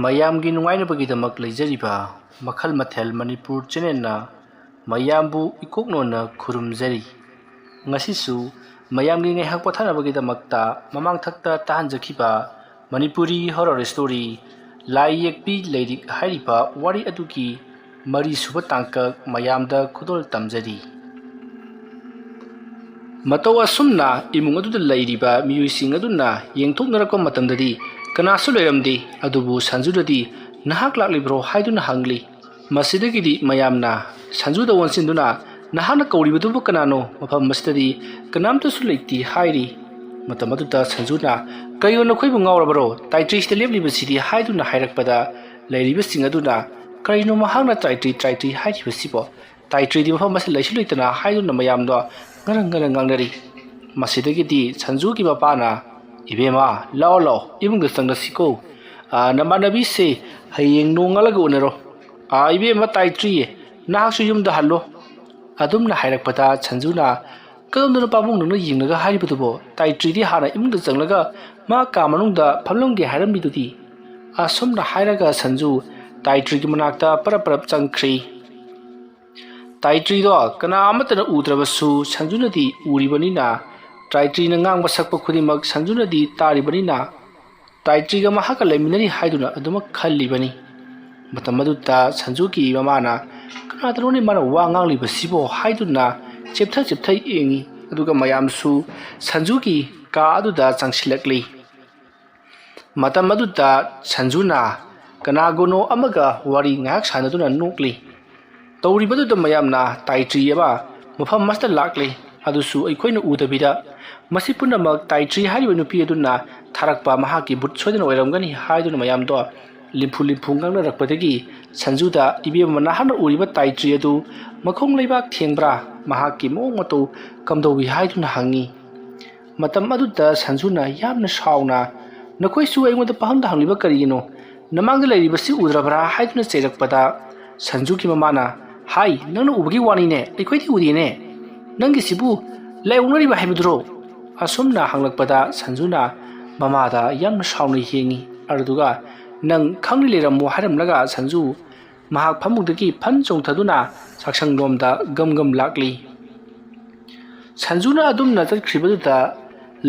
ꯃꯌꯥꯝꯒꯤ ꯅꯨꯡꯉꯥꯏꯅꯕꯒꯤꯗꯃꯛ ꯂꯩꯖꯔꯤꯕ ꯃꯈꯜ ꯃꯊꯦꯜ ꯃꯅꯤꯄꯨꯔ ꯆꯦꯅꯦꯜꯅ ꯃꯌꯥꯝꯕꯨ ꯏꯀꯣꯛꯅꯣꯟꯅ ꯈꯨꯔꯨꯝꯖꯔꯤ꯫ ꯉꯁꯤꯁꯨ ꯃꯌꯥꯝꯒꯤ ꯉꯥꯏꯍꯥꯛ ꯄꯣꯊꯥꯅꯕꯒꯤꯗꯃꯛꯇ ꯃꯃꯥꯡꯊꯛꯇ ꯇꯥꯍꯟꯖꯈꯤꯕ ꯃꯅꯤꯄꯨꯔꯤ ꯍꯣꯔꯔ ꯁ꯭ꯇꯣꯔꯤ ꯂꯥꯏ ꯌꯦꯛꯄꯤ ꯂꯩꯔꯤꯛ ꯍꯥꯏꯔꯤꯕ ꯋꯥꯔꯤ ꯑꯗꯨꯒꯤ ꯃꯔꯤꯁꯨꯕ ꯇꯥꯡꯀꯛ ꯃꯌꯥꯝꯗ ꯈꯨꯗꯣꯜ ꯇꯝꯖꯔꯤ꯫ ꯃꯇꯧ ꯑꯁꯨꯝꯅ ꯏꯃꯨꯡ ꯑꯗꯨꯗ ꯂꯩꯔꯤꯕ ꯃꯤꯑꯣꯏꯁꯤꯡ ꯑꯗꯨꯅ ꯌꯦꯡꯊꯣꯛꯅꯔꯛꯄ ꯃꯇꯝꯗꯗꯤ ꯀꯅꯥꯁꯨ ꯂꯩꯔꯝꯗꯦ, ꯑꯗꯨꯕꯨ ꯁꯟꯖꯨꯗꯗꯤ ꯅꯍꯥꯛ ꯂꯥꯛꯂꯤꯕ꯭ꯔꯣ ꯍꯥꯏꯗꯨꯅ ꯍꯪꯂꯤ꯫ ꯃꯁꯤꯗꯒꯤꯗꯤ ꯃꯌꯥꯝꯅ ꯁꯟꯖꯨꯗ ꯑꯣꯟꯁꯤꯟꯗꯨꯅ ꯅꯍꯥꯛꯅ ꯀꯧꯔꯤꯕꯗꯨꯕꯨ ꯀꯅꯥꯅꯣ, ꯃꯐꯝ ꯑꯁꯤꯗꯗꯤ ꯀꯅꯥꯝꯇꯁꯨ ꯂꯩꯇꯦ ꯍꯥꯏꯔꯤ꯫ ꯃꯇꯝ ꯑꯗꯨꯗ ꯁꯟꯖꯨꯅ ꯀꯩꯅꯣ ꯅꯈꯣꯏꯕꯨ ꯉꯥꯎꯔꯕꯔꯣ, ꯇꯥꯏꯇ꯭ꯔꯤꯁꯤꯗ ꯂꯦꯞꯂꯤꯕꯁꯤꯗꯤ ꯍꯥꯏꯗꯨꯅ ꯍꯥꯏꯔꯛꯄꯗ ꯂꯩꯔꯤꯕꯁꯤꯡ ꯑꯗꯨꯅ ꯀꯔꯤꯅꯣ ꯃꯍꯥꯛꯅ ꯇꯥꯏꯇ꯭ꯔꯤ ꯍꯥꯏꯔꯤꯕꯁꯤꯕꯣ, ꯇꯥꯏꯇ꯭ꯔꯤꯗꯤ ꯃꯐꯝ ꯑꯁꯤ ꯂꯩꯁꯨ ꯂꯩꯇꯅ ꯍꯥꯏꯗꯨꯅ ꯃꯌꯥꯝꯗꯣ ꯉꯔꯪ ꯉꯥꯡꯅꯔꯤ꯫ ꯃꯁꯤꯗꯒꯤꯗꯤ ꯁꯟꯖꯨꯒꯤ ꯃꯄꯥꯅ ꯏꯕꯦꯝꯃ ꯂꯥꯛꯑꯣ ꯏꯃꯨꯡꯗ ꯆꯪꯂꯁꯤꯀꯣ, ꯅꯃꯥꯟꯅꯕꯤꯁꯦ ꯍꯌꯦꯡ ꯅꯣꯡꯉꯥꯜꯂꯒ ꯎꯅꯔꯣ, ꯏꯕꯦꯝꯃ ꯇꯥꯏꯇ꯭ꯔꯤ ꯅꯍꯥꯛꯁꯨ ꯌꯨꯝꯗ ꯍꯜꯂꯣ꯫ ꯑꯗꯨꯝꯅ ꯍꯥꯏꯔꯛꯄꯗ ꯁꯟꯖꯨꯅ ꯀꯔꯝꯗꯅ ꯄꯥꯕꯨꯡ ꯅꯪꯅ ꯌꯦꯡꯂꯒ ꯍꯥꯏꯔꯤꯕꯗꯨꯕꯣ, ꯇꯥꯏꯇ꯭ꯔꯤꯗꯤ ꯍꯥꯟꯅ ꯏꯃꯨꯡꯗ ꯆꯪꯂꯒ ꯃꯥ ꯀꯥ ꯃꯅꯨꯡꯗ ꯐꯝꯂꯝꯒꯦ ꯍꯥꯏꯔꯝꯃꯤꯗꯨꯗꯤ꯫ ꯑꯁꯨꯝꯅ ꯍꯥꯏꯔꯒ ꯁꯟꯖꯨ ꯇꯥꯏꯇ꯭ꯔꯤꯒꯤ ꯃꯅꯥꯛꯇ ꯄꯔꯞ ꯆꯪꯈ꯭ꯔꯤ꯫ ꯇꯥꯏꯇ꯭ꯔꯤꯗꯣ ꯀꯅꯥ ꯑꯃꯠꯇꯅ ꯎꯗ꯭ꯔꯕꯁꯨ ꯁꯟꯖꯨꯅꯗꯤ ꯎꯔꯤꯕꯅꯤꯅ, ꯇꯥꯏꯇ꯭ꯔꯤꯅ ꯉꯥꯡꯕ ꯁꯛꯄ ꯈꯨꯗꯤꯡꯃꯛ ꯁꯟꯖꯨꯅꯗꯤ ꯇꯥꯔꯤꯕꯅꯤꯅ ꯇꯥꯏꯇ꯭ꯔꯤꯒ ꯃꯍꯥꯛꯀ ꯂꯩꯃꯤꯟꯅꯔꯤ ꯍꯥꯏꯗꯨꯅ ꯑꯗꯨꯃꯛ ꯈꯜꯂꯤꯕꯅꯤ꯫ ꯃꯇꯝ ꯑꯗꯨꯗ ꯁꯟꯖꯨꯒꯤ ꯃꯃꯥꯅ ꯀꯅꯥꯗꯅꯣꯅꯦ ꯃꯥꯅ ꯋꯥ ꯉꯥꯡꯂꯤꯕꯁꯤꯕꯣ ꯍꯥꯏꯗꯨꯅ ꯆꯦꯞꯊ ꯌꯦꯡꯉꯤ, ꯑꯗꯨꯒ ꯃꯌꯥꯝꯁꯨ ꯁꯟꯖꯨꯒꯤ ꯀꯥ ꯑꯗꯨꯗ ꯆꯪꯁꯤꯜꯂꯛꯂꯤ꯫ ꯃꯇꯝ ꯑꯗꯨꯗ ꯁꯟꯖꯨꯅ ꯀꯅꯥꯒꯅꯣ ꯑꯃꯒ ꯋꯥꯔꯤ ꯉꯥꯏꯍꯥꯛ ꯁꯥꯟꯅꯗꯨꯅ ꯅꯣꯛꯂꯤ꯫ ꯇꯧꯔꯤꯕꯗꯨꯗ ꯃꯌꯥꯝꯅ ꯇꯥꯏꯇ꯭ꯔꯤ ꯑꯃ ꯃꯐꯝ ꯑꯁꯤꯗ ꯂꯥꯛꯂꯤ, ꯑꯗꯨꯁꯨ ꯑꯩꯈꯣꯏꯅ ꯎꯗꯕꯤꯗ, ꯃꯁꯤ ꯄꯨꯝꯅꯃꯛ ꯇꯥꯏꯇ꯭ꯔꯤ ꯍꯥꯏꯔꯤꯕ ꯅꯨꯄꯤ ꯑꯗꯨꯅ ꯊꯥꯔꯛꯄ ꯃꯍꯥꯛꯀꯤ ꯕꯨꯠ ꯁꯣꯏꯗꯅ ꯑꯣꯏꯔꯝꯒꯅꯤ ꯍꯥꯏꯗꯨꯅ ꯃꯌꯥꯝꯗꯣ ꯂꯤꯝꯐꯨ ꯉꯥꯡꯅꯔꯛꯄꯗꯒꯤ ꯁꯟꯖꯨꯗ ꯏꯕꯦꯝꯃ ꯅꯍꯥꯛꯅ ꯎꯔꯤꯕ ꯇꯥꯏꯇ꯭ꯔꯤ ꯑꯗꯨ ꯃꯈꯣꯡ ꯂꯩꯕꯥꯛ ꯊꯦꯡꯕ꯭ꯔꯥ, ꯃꯍꯥꯛꯀꯤ ꯃꯑꯣꯡ ꯃꯇꯧ ꯀꯝꯗꯧꯏ ꯍꯥꯏꯗꯨꯅ ꯍꯪꯉꯤ꯫ ꯃꯇꯝ ꯑꯗꯨꯗ ꯁꯟꯖꯨꯅ ꯌꯥꯝꯅ ꯁꯥꯎꯅ ꯅꯈꯣꯏꯁꯨ ꯑꯩꯉꯣꯟꯗ ꯄꯪꯍꯪꯗ ꯍꯪꯂꯤꯕ ꯀꯔꯤꯒꯤꯅꯣ, ꯅꯃꯥꯡꯗ ꯂꯩꯔꯤꯕꯁꯤ ꯎꯗ꯭ꯔꯕ꯭ꯔꯥ ꯍꯥꯏꯗꯨꯅ ꯆꯩꯔꯛꯄꯗ ꯁꯟꯖꯨꯒꯤ ꯃꯃꯥꯅ ꯅꯪꯅ ꯎꯕꯒꯤ ꯋꯥꯅꯤꯅꯦ, ꯑꯩꯈꯣꯏꯗꯤ ꯎꯗꯦꯅꯦ, ꯅꯪꯒꯤꯁꯤꯕꯨ ꯂꯥꯏꯑꯣꯛꯅꯔꯤꯕ ꯍꯥꯏꯕꯗꯨꯔꯣ? ꯑꯁꯨꯝꯅ ꯍꯪꯂꯛꯄꯗ ꯁꯟꯖꯨꯅ ꯃꯃꯥꯗ ꯌꯥꯝꯅ ꯁꯥꯎꯅ ꯌꯦꯡꯉꯤ, ꯑꯗꯨꯒ ꯅꯪ ꯈꯪꯅꯤ ꯂꯩꯔꯝꯃꯣ ꯍꯥꯏꯔꯝꯂꯒ ꯁꯟꯖꯨ ꯃꯍꯥꯛ ꯐꯃꯨꯡꯗꯒꯤ ꯐꯟ ꯆꯣꯡꯊꯗꯨꯅ ꯆꯥꯛꯁꯪꯂꯣꯝꯗ ꯒꯝ ꯂꯥꯛꯂꯤ꯫ ꯁꯟꯖꯨꯅ ꯑꯗꯨꯝꯅ ꯆꯠꯈ꯭ꯔꯤꯕꯗꯨꯗ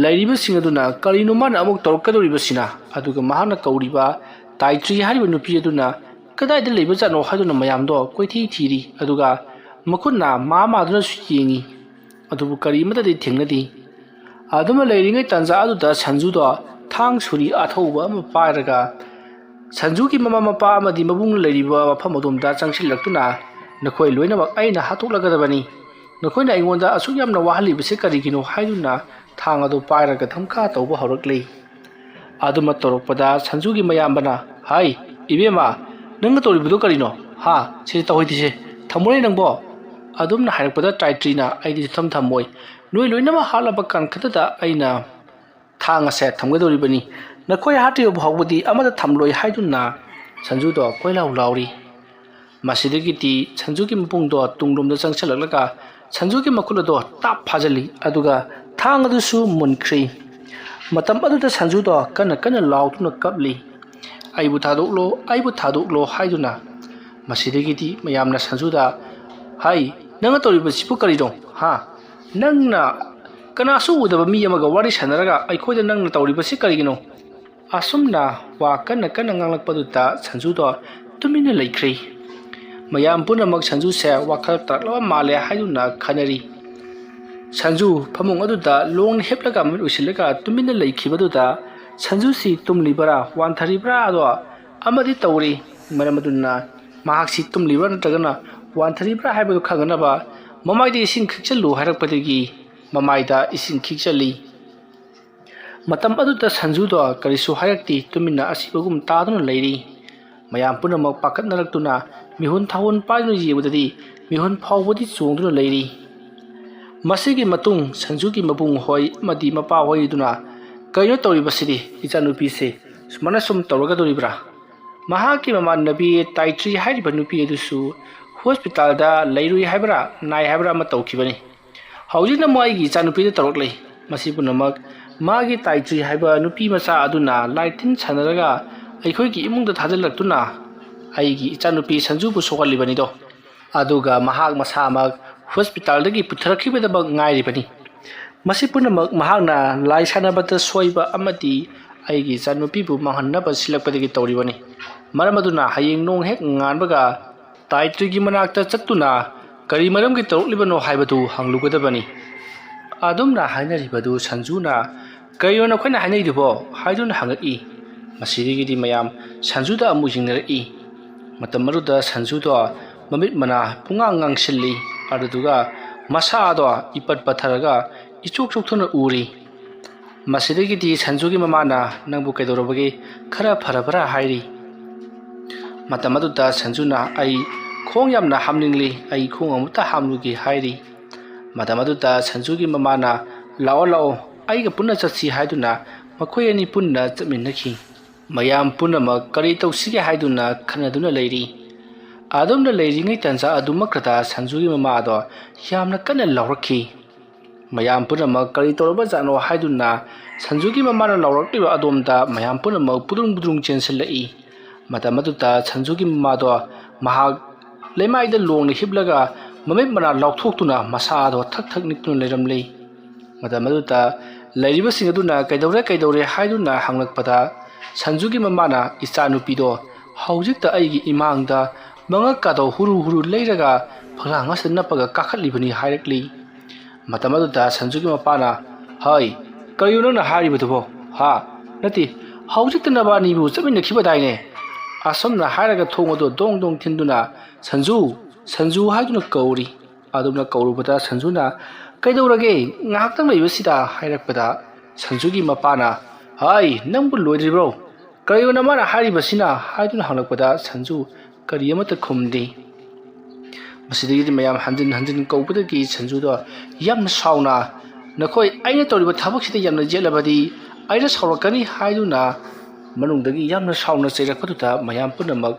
ꯂꯩꯔꯤꯕꯁꯤꯡ ꯑꯗꯨꯅ ꯀꯔꯤꯅꯣ ꯃꯥꯅ ꯑꯃꯨꯛ ꯇꯧꯔꯛꯀꯗꯧꯔꯤꯕꯁꯤꯅ, ꯑꯗꯨꯒ ꯃꯍꯥꯛꯅ ꯀꯧꯔꯤꯕ ꯇꯥꯏꯇ꯭ꯔꯤ ꯍꯥꯏꯔꯤꯕ ꯅꯨꯄꯤ ꯑꯗꯨꯅ ꯀꯗꯥꯏꯗ ꯂꯩꯕꯖꯥꯠꯅꯣ ꯍꯥꯏꯗꯨꯅ ꯃꯌꯥꯝꯗꯣ ꯀꯣꯏꯊꯤ ꯊꯤꯔꯤ, ꯑꯗꯨꯒ ꯃꯈꯨꯠꯅ ꯃꯥꯗꯨꯅꯁꯨ ꯌꯦꯡꯉꯤ, ꯑꯗꯨꯕꯨ ꯀꯔꯤꯃꯇꯗꯤ ꯊꯦꯡꯅꯗꯦ꯫ ꯑꯗꯨꯝꯅ ꯂꯩꯔꯤꯉꯩ ꯇꯥꯟꯖꯥ ꯑꯗꯨꯗ ꯁꯟꯖꯨꯗꯣ ꯊꯥꯡ ꯁꯨꯔꯤ ꯑꯊꯧꯕ ꯑꯃ ꯄꯥꯏꯔꯒ ꯁꯟꯖꯨꯒꯤ ꯃꯃꯥ ꯃꯄꯥ ꯑꯃꯗꯤ ꯃꯕꯨꯡꯅ ꯂꯩꯔꯤꯕ ꯃꯐꯝ ꯑꯗꯣꯝꯗ ꯆꯪꯁꯤꯜꯂꯛꯇꯨꯅ ꯅꯈꯣꯏ ꯂꯣꯏꯅꯃꯛ ꯑꯩꯅ ꯍꯥꯠꯇꯣꯛꯂꯒꯗꯕꯅꯤ, ꯅꯈꯣꯏꯅ ꯑꯩꯉꯣꯟꯗ ꯑꯁꯨꯛ ꯌꯥꯝꯅ ꯋꯥꯍꯜꯂꯤꯕꯁꯤ ꯀꯔꯤꯒꯤꯅꯣ ꯍꯥꯏꯗꯨꯅ ꯊꯥꯡ ꯑꯗꯨ ꯄꯥꯏꯔꯒ ꯙꯝꯀꯥ ꯇꯧꯕ ꯍꯧꯔꯛꯂꯤ꯫ ꯑꯗꯨꯃ ꯇꯧꯔꯛꯄꯗ ꯁꯟꯖꯨꯒꯤ ꯃꯌꯥꯝꯕꯅ ꯏꯕꯦꯝꯃ ꯅꯪꯅ ꯇꯧꯔꯤꯕꯗꯨ ꯀꯔꯤꯅꯣ, ꯁꯤꯗꯤ ꯇꯧꯍꯩꯗꯦꯁꯦ, ꯊꯝꯃꯣꯅꯦ ꯅꯪꯕꯣ꯫ ꯑꯗꯨꯝꯅ ꯍꯥꯏꯔꯛꯄꯗ ꯇꯥꯏꯇ꯭ꯔꯤꯅ ꯑꯩꯗꯤ ꯁꯨꯛꯊꯝ ꯊꯝꯃꯣꯏ, ꯅꯣꯏ ꯂꯣꯏꯅꯃꯛ ꯍꯥꯠꯂꯕ ꯀꯥꯟꯈꯛꯇꯗ ꯑꯩꯅ ꯊꯥꯡ ꯑꯁꯦ ꯊꯝꯒꯗꯧꯔꯤꯕꯅꯤ, ꯅꯈꯣꯏ ꯍꯥꯠꯇ꯭ꯔꯤꯕ ꯐꯥꯎꯕꯗꯤ ꯑꯃꯠꯇ ꯊꯝꯂꯣꯏ ꯍꯥꯏꯗꯨꯅ ꯁꯟꯖꯨꯗꯣ ꯀꯣꯏꯂꯥꯎ ꯂꯥꯎꯔꯤ꯫ ꯃꯁꯤꯗꯒꯤꯗꯤ ꯁꯟꯖꯨꯒꯤ ꯃꯕꯨꯡꯗꯣ ꯇꯨꯡꯂꯣꯝꯗ ꯆꯪꯁꯤꯜꯂꯛꯂꯒ ꯁꯟꯖꯨꯒꯤ ꯃꯈꯨꯠ ꯑꯗꯣ ꯇꯥꯞ ꯐꯥꯖꯤꯜꯂꯤ, ꯑꯗꯨꯒ ꯊꯥꯡ ꯑꯗꯨꯁꯨ ꯃꯨꯟꯈ꯭ꯔꯤ꯫ ꯃꯇꯝ ꯑꯗꯨꯗ ꯁꯟꯖꯨꯗꯣ ꯀꯟꯅ ꯂꯥꯎꯗꯨꯅ ꯀꯞꯂꯤ, ꯑꯩꯕꯨ ꯊꯥꯗꯣꯛꯂꯣ ꯍꯥꯏꯗꯨꯅ꯫ ꯃꯁꯤꯗꯒꯤꯗꯤ ꯃꯌꯥꯝꯅ ꯁꯟꯖꯨꯗ ꯅꯪꯅ ꯇꯧꯔꯤꯕꯁꯤꯕꯨ ꯀꯔꯤꯅꯣ, ꯅꯪꯅ ꯀꯅꯥꯁꯨ ꯎꯗꯕ ꯃꯤ ꯑꯃꯒ ꯋꯥꯔꯤ ꯁꯥꯟꯅꯔꯒ ꯑꯩꯈꯣꯏꯗ ꯅꯪꯅ ꯇꯧꯔꯤꯕꯁꯤ ꯀꯔꯤꯒꯤꯅꯣ? ꯑꯁꯨꯝꯅ ꯋꯥ ꯀꯟꯅ ꯉꯥꯡꯂꯛꯄꯗꯨꯗ ꯁꯟꯖꯨꯗꯣ ꯇꯨꯃꯤꯟꯅ ꯂꯩꯈ꯭ꯔꯤ꯫ ꯃꯌꯥꯝ ꯄꯨꯝꯅꯃꯛ ꯁꯟꯖꯨꯁꯦ ꯋꯥꯈꯜ ꯇꯥꯔꯛꯂꯕ ꯃꯥꯜꯂꯦ ꯍꯥꯏꯗꯨꯅ ꯈꯟꯅꯔꯤ꯫ ꯁꯟꯖꯨ ꯐꯃꯨꯡ ꯑꯗꯨꯗ ꯂꯣꯡꯅ ꯍꯤꯞꯂꯒ ꯃꯃꯤꯠ ꯎꯏꯁꯤꯜꯂꯒ ꯇꯨꯃꯤꯟꯅ ꯂꯩꯈꯤꯕꯗꯨꯗ ꯁꯟꯖꯨꯁꯤ ꯇꯨꯝꯂꯤꯕ꯭ꯔꯥ ꯋꯥꯟꯊꯔꯤꯕ꯭ꯔꯥ ꯑꯃꯗꯤ ꯇꯧꯔꯤ꯫ ꯃꯔꯝ ꯑꯗꯨꯅ ꯃꯍꯥꯛꯁꯤ ꯇꯨꯝꯂꯤꯕ꯭ꯔꯥ ꯅꯠꯇ꯭ꯔꯒꯅ ꯋꯥꯟꯊꯔꯤꯕ꯭ꯔꯥ ꯍꯥꯏꯕꯗꯨ ꯈꯪꯅꯅꯕ ꯃꯃꯥꯏꯗ ꯏꯁꯤꯡ ꯈꯤꯛꯆꯜꯂꯨ ꯍꯥꯏꯔꯛꯄꯗꯒꯤ ꯃꯃꯥꯏꯗ ꯏꯁꯤꯡ ꯈꯤꯛꯆꯜꯂꯤ꯫ ꯃꯇꯝ ꯑꯗꯨꯗ ꯁꯟꯖꯨꯗꯣ ꯀꯔꯤꯁꯨ ꯍꯥꯏꯔꯛꯇꯦ, ꯇꯨꯃꯤꯟꯅ ꯑꯁꯤꯕꯒꯨꯝ ꯇꯥꯗꯨꯅ ꯂꯩꯔꯤ꯫ ꯃꯌꯥꯝ ꯄꯨꯝꯅꯃꯛ ꯄꯥꯈꯠꯅꯔꯛꯇꯨꯅ ꯃꯤꯍꯨꯟ ꯊꯥꯍꯨꯟ ꯄꯥꯏꯗꯨꯅ ꯌꯦꯡꯕꯗꯗꯤ ꯃꯤꯍꯨꯟ ꯐꯥꯎꯕꯗꯤ ꯆꯣꯡꯗꯨꯅ ꯂꯩꯔꯤ꯫ ꯃꯁꯤꯒꯤ ꯃꯇꯨꯡ ꯁꯟꯖꯨꯒꯤ ꯃꯕꯨꯡ ꯍꯣꯏ ꯑꯃꯗꯤ ꯃꯄꯥ ꯍꯣꯏꯗꯨꯅ ꯀꯩꯅꯣ ꯇꯧꯔꯤꯕꯁꯤꯗꯤ, ꯏꯆꯥꯅꯨꯄꯤꯁꯦ ꯁꯨꯃꯥꯏꯅ ꯁꯨꯝ ꯇꯧꯔꯒꯗꯧꯔꯤꯕ꯭ꯔꯥ? ꯃꯍꯥꯛꯀꯤ ꯃꯃꯥꯟꯅꯕꯤ ꯇꯥꯏꯇ꯭ꯔꯤ ꯍꯥꯏꯔꯤꯕ ꯅꯨꯄꯤ ꯑꯗꯨꯁꯨ ꯍꯣꯁꯄꯤꯇꯥꯜꯗ ꯂꯩꯔꯨꯏ ꯍꯥꯏꯕ꯭ꯔꯥ ꯅꯥꯏ ꯍꯥꯏꯕ꯭ꯔꯥ ꯑꯃ ꯇꯧꯈꯤꯕꯅꯤ, ꯍꯧꯖꯤꯛꯅ ꯑꯃꯨꯛ ꯑꯩꯒꯤ ꯏꯆꯥꯅꯨꯄꯤꯗ ꯇꯧꯔꯛꯂꯤ꯫ ꯃꯁꯤ ꯄꯨꯝꯅꯃꯛ ꯃꯥꯒꯤ ꯇꯥꯏꯇ꯭ꯔꯤ ꯍꯥꯏꯕ ꯅꯨꯄꯤ ꯃꯆꯥ ꯑꯗꯨꯅ ꯂꯥꯏ ꯇꯤꯟ ꯁꯥꯟꯅꯔꯒ ꯑꯩꯈꯣꯏꯒꯤ ꯏꯃꯨꯡꯗ ꯊꯥꯖꯤꯜꯂꯛꯇꯨꯅ ꯑꯩꯒꯤ ꯏꯆꯥꯅꯨꯄꯤ ꯁꯟꯖꯨꯕꯨ ꯁꯣꯛꯍꯜꯂꯤꯕꯅꯤꯗꯣ ꯑꯗꯨꯒ ꯃꯍꯥꯛ ꯃꯁꯥꯃꯛ ꯍꯣꯁꯄꯤꯇꯥꯜꯗꯒꯤ ꯄꯨꯊꯔꯛꯈꯤꯕꯗꯃꯛ ꯉꯥꯏꯔꯤꯕꯅꯤ ꯃꯁꯤ ꯄꯨꯝꯅꯃꯛ ꯃꯍꯥꯛꯅ ꯂꯥꯏ ꯁꯥꯟꯅꯕꯗ ꯁꯣꯏꯕ ꯑꯃꯗꯤ ꯑꯩꯒꯤ ꯏꯆꯥꯅꯨꯄꯤꯕꯨ ꯃꯥꯡꯍꯟꯅꯕ ꯁꯤꯜꯂꯛꯄꯗꯒꯤ ꯇꯧꯔꯤꯕꯅꯤ ꯃꯔꯝ ꯑꯗꯨꯅ ꯍꯌꯦꯡ ꯅꯣꯡ ꯍꯦꯛ ꯉꯥꯟꯕꯒ ꯇꯥꯏꯇ꯭ꯔꯤꯒꯤ ꯃꯅꯥꯛꯇ ꯆꯠꯇꯨꯅ ꯀꯔꯤ ꯃꯔꯝꯒꯤ ꯇꯧꯔꯛꯂꯤꯕꯅꯣ ꯍꯥꯏꯕꯗꯨ ꯍꯪꯂꯨꯒꯗꯕꯅꯤ ꯑꯗꯨꯝꯅ ꯍꯥꯏꯅꯔꯤꯕꯗꯨ ꯁꯟꯖꯨꯅ ꯀꯔꯤꯅꯣ ꯅꯈꯣꯏꯅ ꯍꯥꯏꯅꯩꯗꯨꯕꯣ ꯍꯥꯏꯗꯨꯅ ꯍꯪꯉꯛꯏ ꯃꯁꯤꯗꯒꯤꯗꯤ ꯃꯌꯥꯝ ꯁꯟꯖꯨꯗ ꯑꯃꯨꯛ ꯌꯦꯡꯅꯔꯛꯏ ꯃꯇꯝ ꯑꯗꯨꯗ ꯁꯟꯖꯨꯗꯣ ꯃꯃꯤꯠ ꯃꯅꯥ ꯄꯨꯡꯉꯥꯡ ꯉꯥꯡꯁꯤꯜꯂꯤ ꯑꯗꯨꯗꯨꯒ ꯃꯁꯥꯗꯣ ꯏꯄꯠ ꯄꯠꯊꯔꯒ इचोक चोक्थुना उरी मसिदगिदी संजुगी ममाना नंबु कैदौरबगे खरा फरबरा हाइरी मतम अदुदा संजुना आई खोंग यामना हामनिंगली आई खोंग अमुता हामलुगी हाइरी मतम अदुदा संजुगी ममाना लाओ लाओ आईगा पुन्ना चत्सी हाइदुना मखोय अनि पुन्ना चमिन्नखी मयाम पुन्नमक करी तौसिगे हाइदुना खनदुना लैरी आदुमना लैरिङै तन्जा अदुमक्रता संजुगी ममादो यामना कन्ना लाउरखी मयाम पुनमक करी तौरब जानो हाइदुना संजुगी ममाना लाउरक्लिबा अदोमदा मयाम पुनमक पुदुंग पुदुंग चेंसलई मतम अदुदा संजुगी ममादो महाक लेमाइदा लोंग हिबलगा ममित मना लाउथोक्तुना मसादो थक थक निक्तुना लेरमलै मतम अदुदा लैरिबसिंग अदुना कैदौरे हाइदुना हंगलकपदा संजुगी ममाना इचानुपीदो हौजिकता अइगी इमांगदा मंगकादो हुरु हुरु लेरगा फलांगस नपगा काखलिबनी हाइरक्ली मतम अदुदा संजुगी मपाना हाय करियो नंगना हारिबदुबो हा नति हौजिकता नबानीबु चमिनखिबदाइने असमना हाइरगा थोंगदो दोंग दोंग थिंदुना संजू संजू हाइदुना कौरी अदुना कौरुबदा संजुना कैदौरगे ngahaktam leibasida hairappada संजुगी मपाना हाय नंगबु लोइद्रिब्रो करियो नमाना हारिबसिना हाइदुना हंगलकपदा संजू करियमत खुमदे मसिदगी मयाम हंजिन हंजिन कौबदगी संजुदो यामना साउना नखोय आइना तौरिबा थाबकसिदा यामना जेलबदी आइना साउरकनी हाइदुना मनुंगदगी यामना साउना चैरकपदुदा मयाम पुनमक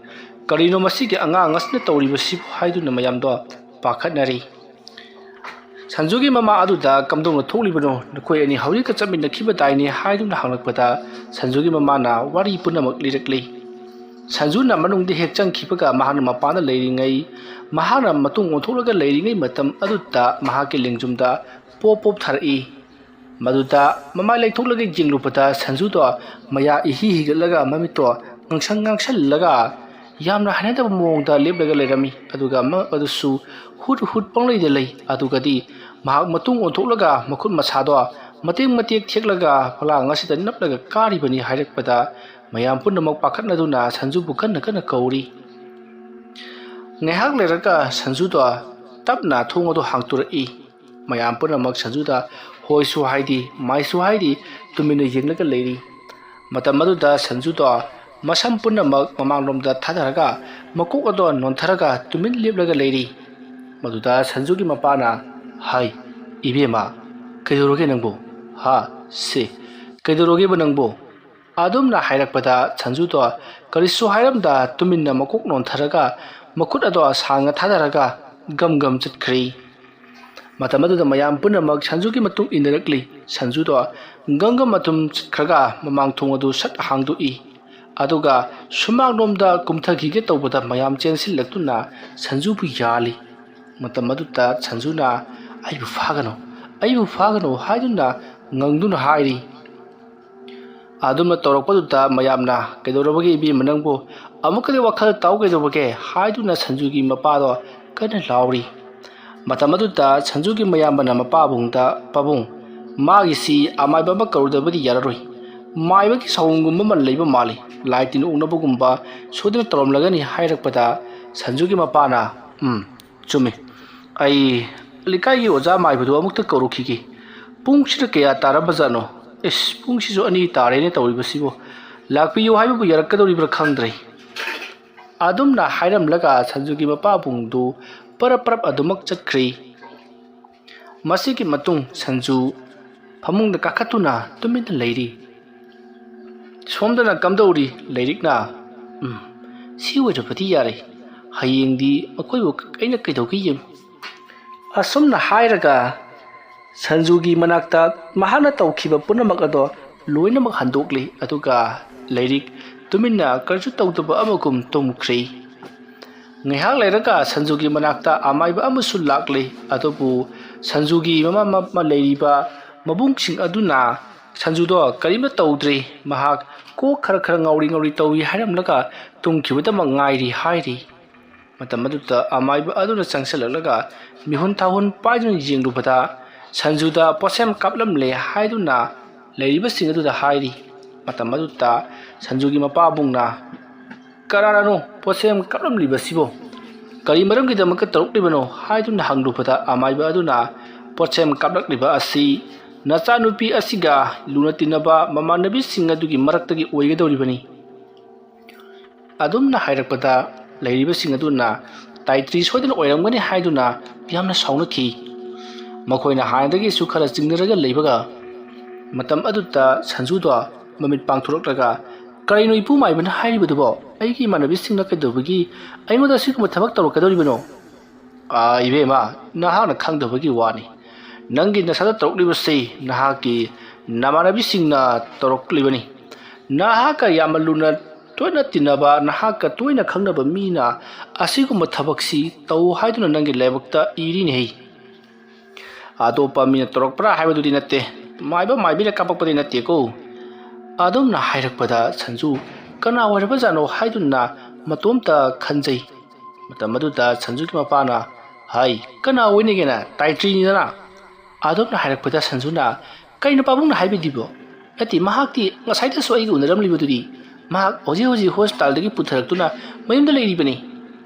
करिनो मसिगे अंगांग असना तौरिबसि हाइदुना मयामदो पाखतनरी संजुगी ममा अदुदा कमदोंग थोलिबनो नखोय अनि हौरिका चमिनखिबदाइने हाइदुना हंगलकपदा संजुगी ममाना वारी पुनमक लिरकली संजुना मनुंगदि हेक चंखिबगा महाना मपाना लेरिङै महाना मतुंग ओंथोलगा लेरिङै मतम अदुदा महाके लेंजुमदा पोप पोप थारई मदुदा ममा लेथोलगा जिंगलुपदा संजुदो मया इहि हिगलगा ममितो ngangsang ngangsallaga yamna hanada moongda leblaga lerami aduga ma adusu hut hut panglei de lei adugadi mahak matung ontholaga makhut masado mateng matek theklaga phalang asida naplaga kari bani hairakpada mayam punnamak pakhatnaduna sanju bukan kana kauri ngehak leraka sanju do tapna thongodo hangturai mayam punnamak sanju da hoisu haidi maisu haidi tumina yenglaga leiri matamaduda sanju do masam punnamak mamanglomda thadaraga makok ado nontharaga tumin leblaga leiri maduda sanjugi mapana hai ibema kaidoroge nangbo ha se kaidoroge banangbo adumna hairakpada sanjudo karisu hairamda tuminna makok nontharaga makut ado sanga thadaraga gam gam chitkhri matamaduda mayam punamak sanjugi matung indirectly sanjudo gangam matum chitkhraga mamang thongadu sat hangdu I aduga sumagnomda kumthagige tawbada mayam chensil laktuna sanjubu yali matamaduda sanjuna aibu fagano haiduna ngangduna hairi adumna tawrakpaduda mayamna kaidorabage ibi manangbo amukade wakhal tawgedobage haiduna sanjugi mapado kana lauri matamaduda sanjugi mayambana mapabungda pabung magisi amai baba karudabadi yararoi maibaki sawungumba man leiba mali laitin unabugumba sodina toromlagani hairakpada sanjugi mapana chumi ai likai oja maibadu amukta karukhigi pungsida kaya tarabajano pungsijo ani tarene tawribasibo lakpiyo haibu yarakadoribra khangdrei adumna hairamlaga sanjugi mapabungdu parap adumak chakri masiki matung sanju famungda kakatuna tumina leiri somdana kamdori leirikna si wajapati yare hayengdi akoibu kaina kaidogi yem asumna hairaga sanjugi manakta mahana tawkhiba punamak ado loinamak handokli aduga leirik ꯇꯨꯃꯤꯟꯅ ꯀꯔꯤꯁꯨ ꯇꯧꯗꯕ ꯑꯃꯒꯨꯝ ꯇꯨꯝꯈ꯭ꯔꯤ꯫ ꯉꯥꯏꯍꯥꯛ ꯂꯩꯔꯒ ꯁꯟꯖꯨꯒꯤ ꯃꯅꯥꯛꯇ ꯑꯃꯥꯏꯕ ꯑꯃꯁꯨ ꯂꯥꯛꯂꯤ꯫ ꯑꯗꯨꯕꯨ ꯁꯟꯖꯨꯒꯤ ꯃꯃꯥ ꯂꯩꯔꯤꯕ ꯃꯕꯨꯡꯁꯤꯡ ꯑꯗꯨꯅ ꯁꯟꯖꯨꯗꯣ ꯀꯔꯤꯝꯇ ꯇꯧꯗ꯭ꯔꯤ, ꯃꯍꯥꯛ ꯀꯣꯛ ꯈꯔ ꯉꯥꯎꯔꯤ ꯇꯧꯏ ꯍꯥꯏꯔꯝꯂꯒ ꯇꯨꯝꯈꯤꯕꯗꯃꯛ ꯉꯥꯏꯔꯤ ꯍꯥꯏꯔꯤ꯫ ꯃꯇꯝ ꯑꯗꯨꯗ ꯑꯃꯥꯏꯕ ꯑꯗꯨꯅ ꯆꯪꯁꯤꯜꯂꯛꯂꯒ ꯃꯤꯍꯨꯟ ꯊꯥꯍꯨꯟ ꯄꯥꯏꯗꯨꯅ ꯌꯦꯡꯂꯨꯕꯗ ꯁꯟꯖꯨꯗ ꯄꯣꯠꯁꯦꯝ ꯀꯥꯞꯂꯝꯂꯦ ꯍꯥꯏꯗꯨꯅ ꯂꯩꯔꯤꯕꯁꯤꯡ ꯑꯗꯨꯗ ꯍꯥꯏꯔꯤ꯫ ꯃꯇꯝ ꯑꯗꯨꯗ ꯁꯟꯖꯨꯒꯤ ꯃꯄꯥꯕꯨꯡꯅ "ꯀꯅꯥꯅꯅꯣ ꯄꯣꯠꯁꯦꯝ ꯀꯥꯞꯂꯝꯂꯤꯕꯁꯤꯕꯣ? ꯀꯔꯤ ꯃꯔꯝꯒꯤꯗꯃꯛꯇ ꯇꯧꯔꯛꯂꯤꯕꯅꯣ?" ꯍꯥꯏꯗꯨꯅ ꯍꯪꯂꯨꯕꯗ ꯑꯃꯥꯏꯕ ꯑꯗꯨꯅ "ꯄꯣꯠꯁꯦꯝ ꯀꯥꯞꯂꯛꯂꯤꯕ ꯑꯁꯤ ꯅꯆꯥꯅꯨꯄꯤ ꯑꯁꯤꯒ ꯂꯨꯅ ꯇꯤꯟꯅꯕ ꯃꯃꯥꯟꯅꯕꯤꯁꯤꯡ ꯑꯗꯨꯒꯤ ꯃꯔꯛꯇꯒꯤ ꯑꯣꯏꯒꯗꯧꯔꯤꯕꯅꯤ." ꯑꯗꯨꯝꯅ ꯍꯥꯏꯔꯛꯄꯗ ꯂꯩꯔꯤꯕꯁꯤꯡ ꯑꯗꯨꯅ ꯇꯥꯏꯇ꯭ꯔꯤ ꯁꯣꯏꯗꯅ ꯑꯣꯏꯔꯝꯒꯅꯤ ꯍꯥꯏꯗꯨꯅ ꯌꯥꯝꯅ ꯁꯥꯎꯅꯈꯤ꯫ ꯃꯈꯣꯏꯅ ꯍꯥꯟꯅꯗꯒꯤꯁꯨ ꯈꯔ ꯆꯤꯡꯅꯔꯒ ꯂꯩꯕꯒ ꯃꯇꯝ ꯑꯗꯨꯗ ꯁꯟꯖꯨꯗꯣ ꯃꯃꯤꯠ ꯄꯥꯡꯊꯣꯔꯛꯂꯒ "ꯀꯔꯤꯅꯣ ꯏꯄꯨꯃꯥꯏꯕꯅ ꯍꯥꯏꯔꯤꯕꯗꯨꯕꯣ? ꯑꯩꯒꯤ ꯏꯃꯥꯟꯅꯕꯤꯁꯤꯡꯅ ꯀꯩꯗꯧꯕꯒꯤ ꯑꯩꯉꯣꯟꯗ ꯑꯁꯤꯒꯨꯝꯕ ꯊꯕꯛ ꯇꯧꯔꯛꯀꯗꯧꯔꯤꯕꯅꯣ?" "ꯏꯕꯦꯝꯃ, ꯅꯍꯥꯛꯅ ꯈꯪꯗꯕꯒꯤ ꯋꯥꯅꯤ꯫ ꯅꯪꯒꯤ ꯅꯁꯥꯗ ꯇꯧꯔꯛꯂꯤꯕꯁꯤ ꯅꯍꯥꯛꯀꯤ ꯅꯃꯥꯟꯅꯕꯤꯁꯤꯡꯅ ꯇꯧꯔꯛꯂꯤꯕꯅꯤ꯫ ꯅꯍꯥꯛꯀ ꯌꯥꯝꯅ ꯂꯨꯅ ꯇꯣꯏꯅ ꯇꯤꯟꯅꯕ, ꯅꯍꯥꯛꯀ ꯇꯣꯏꯅ ꯈꯪꯅꯕ ꯃꯤꯅ ꯑꯁꯤꯒꯨꯝꯕ ꯊꯕꯛꯁꯤ ꯇꯧ ꯍꯥꯏꯗꯨꯅ ꯅꯪꯒꯤ ꯂꯥꯏꯕꯛꯇ ꯏꯔꯤꯅꯦꯍꯦ꯫ ꯑꯇꯣꯞꯄ ꯃꯤꯅ ꯇꯧꯔꯛꯄ꯭ꯔꯥ ꯍꯥꯏꯕꯗꯨꯗꯤ ꯅꯠꯇꯦ, ꯃꯥꯏꯕꯤꯅ ꯀꯥꯞꯄꯛꯄꯗꯤ ꯅꯠꯇꯦꯀꯣ." ꯑꯗꯨꯝꯅ ꯍꯥꯏꯔꯛꯄꯗ ꯁꯟꯖꯨ ꯀꯅꯥ ꯑꯣꯏꯔꯕꯖꯥꯠꯅꯣ ꯍꯥꯏꯗꯨꯅ ꯃꯇꯣꯝꯇ ꯈꯟꯖꯩ꯫ ꯃꯇꯝ ꯑꯗꯨꯗ ꯁꯟꯖꯨꯒꯤ ꯃꯄꯥꯅ "ꯍꯩ, ꯀꯅꯥ ꯑꯣꯏꯅꯤꯒꯦꯅ? ꯇꯥꯏꯇ꯭ꯔꯤꯅꯤꯗꯅ." ꯑꯗꯨꯝꯅ ꯍꯥꯏꯔꯛꯄꯗ ꯁꯟꯖꯨꯅ "ꯀꯩꯅꯣ ꯄꯥꯕꯨꯡꯅ ꯍꯥꯏꯕꯤꯗꯤꯕꯣ? ꯅꯠꯇꯦ, ꯃꯍꯥꯛꯇꯤ ꯉꯁꯥꯏꯗꯁꯨ ꯑꯩꯒ ꯎꯅꯔꯝꯂꯤꯕꯗꯨꯗꯤ꯫ ꯃꯍꯥꯛ ꯍꯧꯖꯤꯛ ꯍꯣꯁꯄꯤꯇꯥꯜꯗꯒꯤ ꯄꯨꯊꯔꯛꯇꯨꯅ ꯃꯌꯨꯝꯗ ꯂꯩꯔꯤꯕꯅꯤ."